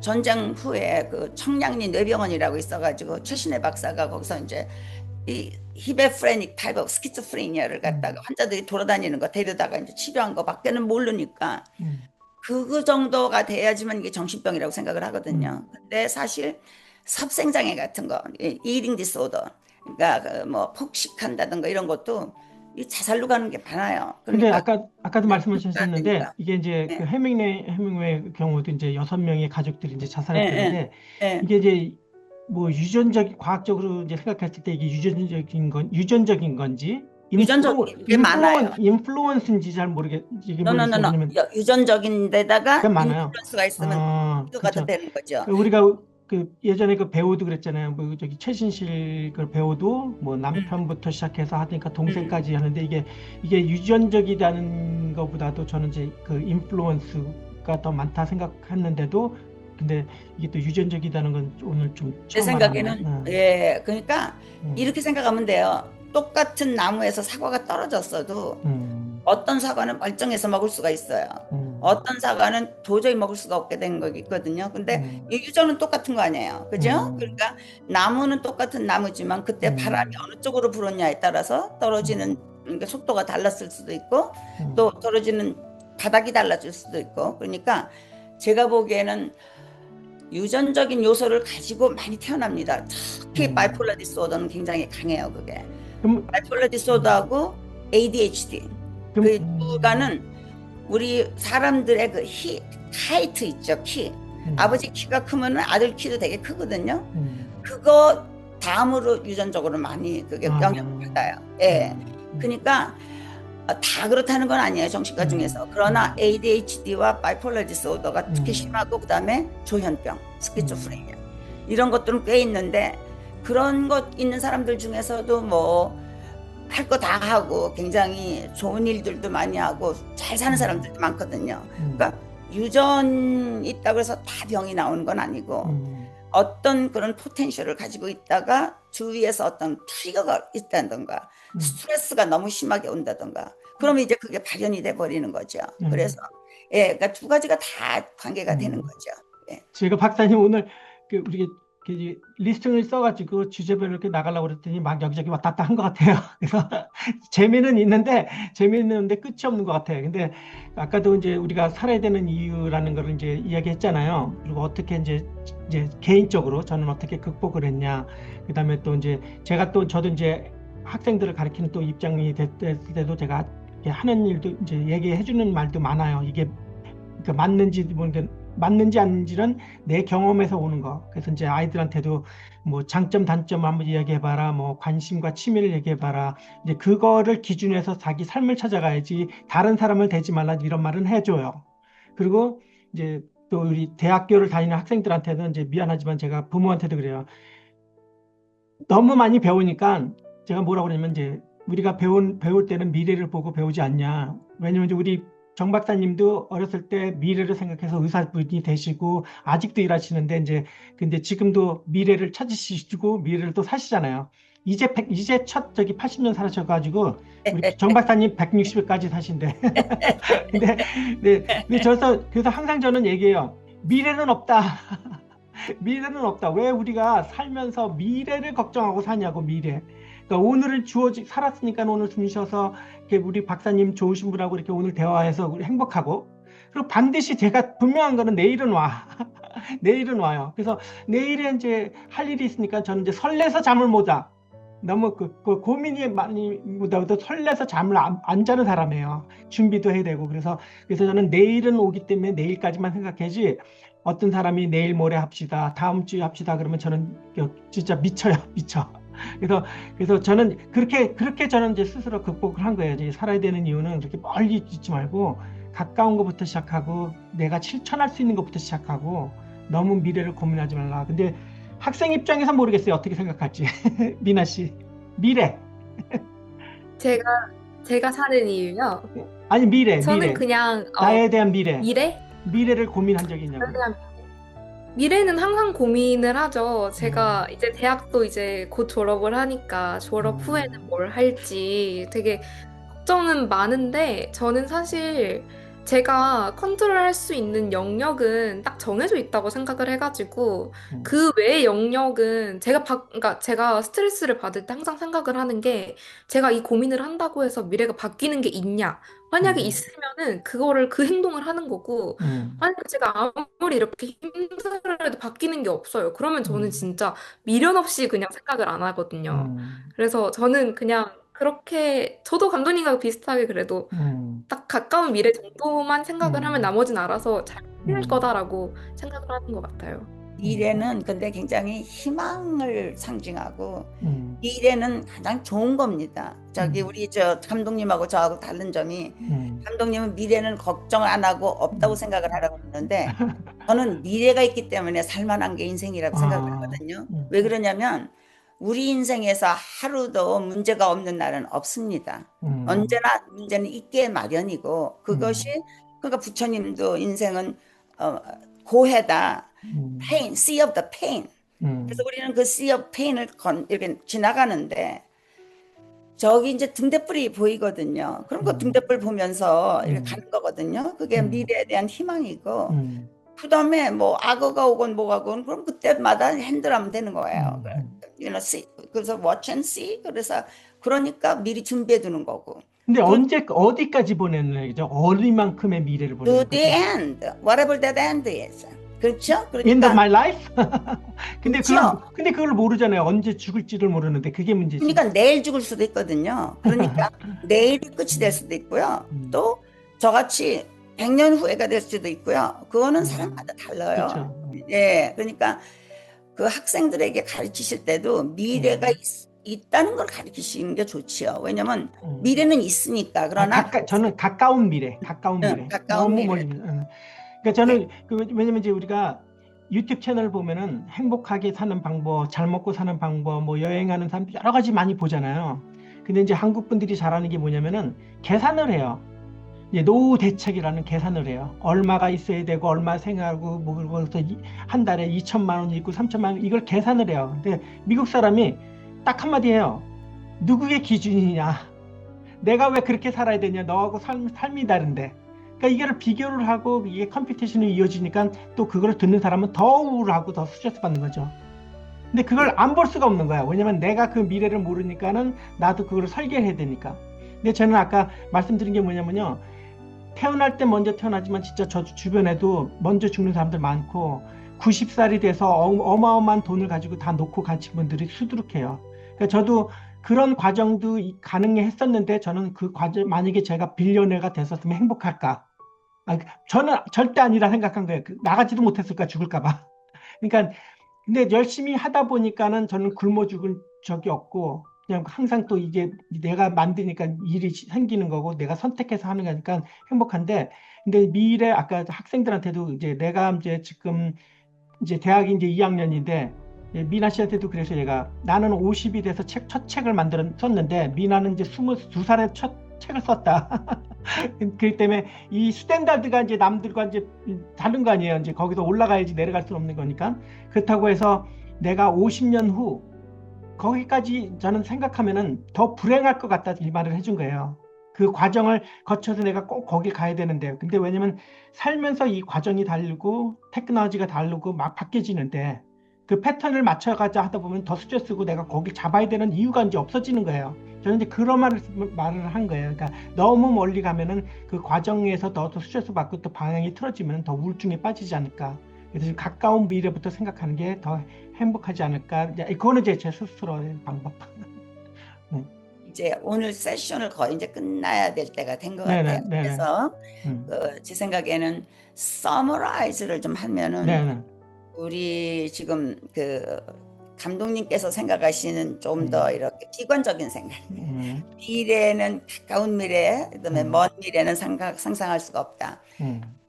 전쟁 후에 그 청량리 뇌병원이라고 있어가지고 최신의 박사가 거기서 이제 이 히베프레닉 타입 오브 스키즈프레니아를 갖다가 환자들이 돌아다니는 거 데려다가 이제 치료한 거 밖에는 모르니까 그 정도가 돼야지만 이게 정신병이라고 생각을 하거든요. 근데 사실 섭생장애 같은 거, 이팅 디스오더, 그러니까 그뭐 폭식한다든가 이런 것도 이 자살로 가는 게 많아요. 근데 그러니까 아까도 말씀하셨는데 그러니까. 이게 이제 그 예, 해밍웨이 경우도 이제 6명의 가족들이 이제 예, 자살했다는데 예. 이게 이제 뭐 과학적으로 이제 생각했을 때 이게 유전적인 건지 유전적인 게 많아요. 인플루언스인지 잘 이게 모르겠어요. 노노노노. 왜냐면 유전적인 데다가 꽤 많아요. 인플루언스가 있으면 비교가 더 그렇죠. 되는 거죠. 우리가 그 예전에 그 배우도 그랬잖아요. 뭐 저기 최신실 그 배우도 뭐 남편부터 시작해서 하니까 동생까지 하는데 이게 유전적이라는 것보다도 저는 이제 그 인플루언스가 더 많다 생각했는데도 근데 이게 또 유전적이라는 건 오늘 좀 제 처음 생각에는 알았네. 예, 그러니까 음. 이렇게 생각하면 돼요. 똑같은 나무에서 사과가 떨어졌어도 어떤 사과는 멀쩡해서 먹을 수가 있어요. 어떤 사과는 도저히 먹을 수가 없게 된 거 있거든요. 근데 이 유전은 똑같은 거 아니에요. 그죠? 그러니까 나무는 똑같은 나무지만 그때 바람이 어느 쪽으로 불었냐에 따라서 떨어지는 그러니까 속도가 달랐을 수도 있고 또 떨어지는 바닥이 달라질 수도 있고 그러니까 제가 보기에는 유전적인 요소를 가지고 많이 태어납니다. 특히 바이폴러 디소더는 굉장히 강해요. 그게 그럼 바이폴러 디소더하고 ADHD 그 두가는 우리 사람들의 그 하이트 있죠. 키 아버지 키가 크면 아들 키도 되게 크거든요. 그거 다음으로 유전적으로 많이 그게 영향을 받아요. 예. 그러니까 다 그렇다는 건 아니에요. 정신과 중에서. 그러나 ADHD와 바이폴러 디소더가 특히 심하고 그다음에 조현병, 스키조프레니아 이런 것들은 꽤 있는데 그런 것 있는 사람들 중에서도 뭐 할 거 다 하고 굉장히 좋은 일들도 많이 하고 잘 사는 사람들도 많거든요. 그러니까 유전 있다고 해서 다 병이 나오는 건 아니고 어떤 그런 포텐셜을 가지고 있다가 주위에서 어떤 트리거가 있다던가 스트레스가 너무 심하게 온다던가 그러면 이제 그게 발현이 돼 버리는 거죠. 그래서 예, 그러니까 두 가지가 다 관계가 되는 거죠. 예. 제가 박사님 오늘 그 우리 리스팅을 써가지고 주제별로 이렇게 나가려고 그랬더니 막 여기저기 왔다 갔다 한 것 같아요. 그래서 재미는 있는데 끝이 없는 것 같아요. 근데 아까도 이제 우리가 살아야 되는 이유라는 걸 이제 이야기했잖아요. 그리고 어떻게 이제 개인적으로 저는 어떻게 극복을 했냐. 그다음에 또 이제 저도 이제 학생들을 가르치는 또 입장이 됐을 때도 제가 하는 일도 이제 얘기해 주는 말도 많아요. 이게 그러니까 맞는지 모르겠는데 맞는지 아닌지는 내 경험에서 오는 거. 그래서 이제 아이들한테도 뭐 장점, 단점 한번 이야기해봐라. 뭐 관심과 취미를 얘기해봐라. 이제 그거를 기준해서 자기 삶을 찾아가야지 다른 사람을 대지 말라 이런 말은 해줘요. 그리고 이제 또 우리 대학교를 다니는 학생들한테는 이제 미안하지만 제가 부모한테도 그래요. 너무 많이 배우니까 제가 뭐라고 그러냐면 이제 우리가 배울 때는 미래를 보고 배우지 않냐. 왜냐면 이제 우리 정 박사님도 어렸을 때 미래를 생각해서 의사분이 되시고 아직도 일하시는데 이제 근데 지금도 미래를 찾으시고 미래를 또 사시잖아요. 이제 첫 저기 80년 살아셔가지고 우리 정 박사님 160일까지 사신대. 근데 그래서 항상 저는 얘기해요. 미래는 없다. 미래는 없다. 왜 우리가 살면서 미래를 걱정하고 사냐고, 미래. 그러니까 오늘을 살았으니까 오늘 숨쉬어서 이렇게 우리 박사님 좋으신 분하고 이렇게 오늘 대화해서 우리 행복하고. 그리고 반드시 제가 분명한 거는 내일은 와. 내일은 와요. 그래서 내일에 이제 할 일이 있으니까 저는 이제 설레서 잠을 못 자. 너무 그 고민이 많이 보다도 설레서 잠을 안 자는 사람이에요. 준비도 해야 되고. 그래서 저는 내일은 오기 때문에 내일까지만 생각하지 어떤 사람이 내일 모레 합시다. 다음 주에 합시다. 그러면 저는 진짜 미쳐요. 미쳐. 그래서 저는 그렇게 저는 이제 스스로 극복을 한 거예요. 이제 살아야 되는 이유는 그렇게 멀리 있지 말고 가까운 것부터 시작하고 내가 실천할 수 있는 것부터 시작하고 너무 미래를 고민하지 말라. 근데 학생 입장에서 모르겠어요. 어떻게 생각할지. 미나 씨. 미래. 제가 사는 이유요. 아니 미래. 저는 그냥 나에 대한 미래. 미래? 미래를 고민한 적이 있냐고요. 저에 대한 미래는 항상 고민을 하죠. 제가 이제 대학도 이제 곧 졸업을 하니까 졸업 후에는 뭘 할지 되게 걱정은 많은데 저는 사실 제가 컨트롤할 수 있는 영역은 딱 정해져 있다고 생각을 해가지고 그 외의 영역은 그러니까 제가 스트레스를 받을 때 항상 생각을 하는 게 제가 이 고민을 한다고 해서 미래가 바뀌는 게 있냐? 만약에 있으면은 그거를 그 행동을 하는 거고 만약에 제가 아무리 이렇게 힘들어도 바뀌는 게 없어요. 그러면 저는 진짜 미련 없이 그냥 생각을 안 하거든요. 그래서 저는 그냥 그렇게 저도 감독님과 비슷하게 그래도 딱 가까운 미래 정도만 생각을 하면 나머지는 알아서 잘 풀릴 거다라고 생각을 하는 것 같아요. 미래는 근데 굉장히 희망을 상징하고 미래는 가장 좋은 겁니다. 저기 우리 저 감독님하고 저하고 다른 점이 감독님은 미래는 걱정 안 하고 없다고 생각을 하라고 그러는데 저는 미래가 있기 때문에 살만한 게 인생이라고 생각을 하거든요. 왜 그러냐면 우리 인생에서 하루도 문제가 없는 날은 없습니다. 언제나 문제는 있게 마련이고 그것이 그러니까 부처님도 인생은 고해다. pain, sea of the pain. 그래서 우리는 그 sea of pain을 이렇게 지나가는데 저기 이제 등대불이 보이거든요. 그럼 그 등대불 보면서 이렇게 가는 거거든요. 그게 미래에 대한 희망이고 그다음에 뭐 악어가 오건 뭐가 오건 그럼 그때마다 핸들하면 되는 거예요. 그래서 watch and see. 그래서 그러니까 미리 준비해 두는 거고. 근데 어디까지 보내는 얘기죠? 어디만큼의 미래를 보내는 To the end, whatever that end is. 그렇죠? End of my life? 그렇죠. 근데 그걸 모르잖아요. 언제 죽을지를 모르는데 그게 문제지. 그러니까 내일 죽을 수도 있거든요. 그러니까 내일이 끝이 될 수도 있고요. 또 저같이 100년 후회가 될 수도 있고요. 그거는 사람마다 달라요. 그렇죠. 예, 그러니까 그 학생들에게 가르치실 때도 미래가 있다는 걸 가르치시는 게 좋지요. 왜냐면 미래는 있으니까. 그러나 저는 가까운 미래. 가까운 너무 미래. 멀리. 그러니까 저는 왜냐면 이제 우리가 유튜브 채널 보면은 행복하게 사는 방법, 잘 먹고 사는 방법, 뭐 여행하는 사람 여러 가지 많이 보잖아요. 근데 이제 한국 분들이 잘하는 게 뭐냐면은 계산을 해요. 이제 노후 대책이라는 계산을 해요. 얼마가 있어야 되고 얼마 생각하고 뭐 그래서 한 달에 2천만 원 있고 3천만 원 이걸 계산을 해요. 근데 미국 사람이 딱 한마디 해요. 누구의 기준이냐? 내가 왜 그렇게 살아야 되냐? 너하고 삶이 다른데. 그러니까 이거를 비교를 하고 이게 컴피티션이 이어지니까 또 그걸 듣는 사람은 더 우울하고 더 스트레스 받는 거죠. 근데 그걸 안 볼 수가 없는 거야. 왜냐면 내가 그 미래를 모르니까는 나도 그걸 설계해야 되니까. 근데 저는 아까 말씀드린 게 뭐냐면요. 태어날 때 먼저 태어나지만 진짜 저 주변에도 먼저 죽는 사람들 많고 90살이 돼서 어마어마한 돈을 가지고 다 놓고 가신 분들이 수두룩해요. 그러니까 저도 그런 과정도 가능했었는데 저는 그 과정 만약에 제가 빌리어너가 됐었으면 행복할까? 저는 절대 아니라 생각한 거예요. 나가지도 못했을까, 죽을까 봐. 그러니까 근데 열심히 하다 보니까는 저는 굶어 죽은 적이 없고 그냥 항상 또 이게 내가 만드니까 일이 생기는 거고 내가 선택해서 하는 거니까 행복한데 근데 미래 아까 학생들한테도 이제 내가 이제 지금 이제 대학이 이제 2학년인데 미나 씨한테도 그래서 얘가 나는 50이 돼서 첫 책을 썼는데 미나는 이제 22살에 첫 책을 썼다. 그렇기 때문에 이 스탠다드가 이제 남들과 이제 다른 거 아니에요. 이제 거기서 올라가야지 내려갈 수는 없는 거니까. 그렇다고 해서 내가 50년 후 거기까지 저는 생각하면은 더 불행할 것 같다 이 말을 해준 거예요. 그 과정을 거쳐서 내가 꼭 거기 가야 되는데 근데 왜냐면 살면서 이 과정이 다르고 테크놀로지가 다르고 막 바뀌어지는데 그 패턴을 맞춰가자 하다 보면 더 스트레스고 내가 거기 잡아야 되는 이유가 이제 없어지는 거예요. 저는 이제 그런 말을 한 거예요. 그러니까 너무 멀리 가면은 그 과정에서 더 스트레스 받고 또 방향이 틀어지면 더 우울증에 빠지지 않을까. 그래서 좀 가까운 미래부터 생각하는 게 더 행복하지 않을까. 이제 그거는 이제 제 스스로의 방법. 이제 오늘 세션을 거의 이제 끝나야 될 때가 된 것 네네, 같아요. 네네. 그래서 음, 제 생각에는 서머라이즈를 좀 하면은 네네. 우리 지금 감독님께서 생각하시는 좀 더 이렇게 비관적인 생각, 미래는 가까운 미래, 그다음에 먼 미래는 상상할 수가 없다.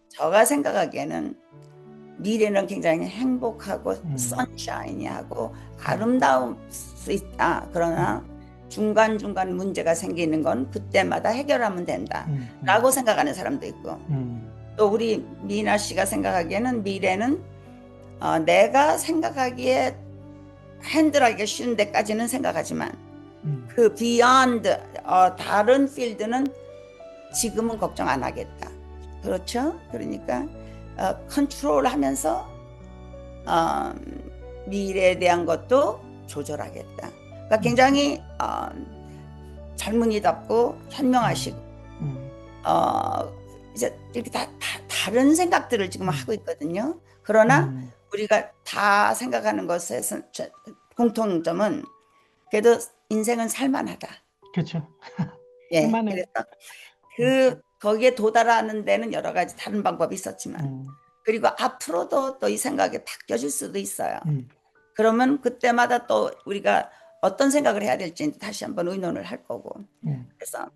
제가 생각하기에는 미래는 굉장히 행복하고 선샤이니하고 아름다울 수 있다. 그러나 중간중간 문제가 생기는 건 그때마다 해결하면 된다라고 생각하는 사람도 있고 또 우리 미나 씨가 생각하기에는 미래는 내가 생각하기에 핸들하기가 쉬운 데까지는 생각하지만 그 beyond 다른 필드는 지금은 걱정 안 하겠다. 그렇죠? 그러니까 컨트롤하면서 미래에 대한 것도 조절하겠다. 그러니까 굉장히 젊은이답고 현명하시고 이제 이렇게 다른 생각들을 지금 하고 있거든요. 그러나 우리가 다 생각하는 것에서 공통점은 그래도 인생은 살만하다. 그렇죠. 예, 살만해. 그래서 거기에 도달하는 데는 여러 가지 다른 방법이 있었지만 그리고 앞으로도 또 이 생각이 바뀌어질 수도 있어요. 그러면 그때마다 또 우리가 어떤 생각을 해야 될지 다시 한번 의논을 할 거고 그래서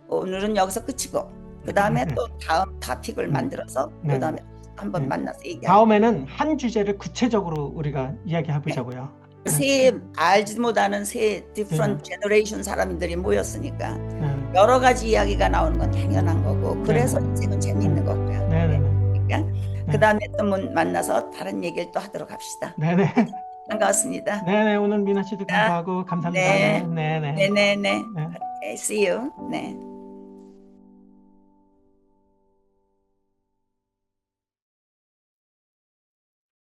오늘은 여기서 끝이고 그 다음에 또 다음 토픽을 만들어서 그 다음에 한번 만나서 얘기하고 다음에는 한 주제를 구체적으로 우리가 이야기해 보자고요. 알지도 못하는 새 different generation 사람들이 모였으니까 여러 가지 이야기가 나오는 건 당연한 거고 그래서 인생은 재미있는 거고요. 그러니까 그 다음에 또 만나서 다른 얘기를 또 하도록 합시다. 네네. 반갑습니다. 네네. 오늘 미나 씨도 감사하고 감사합니다. 네. 네네. 네네네. Okay, see you. 네.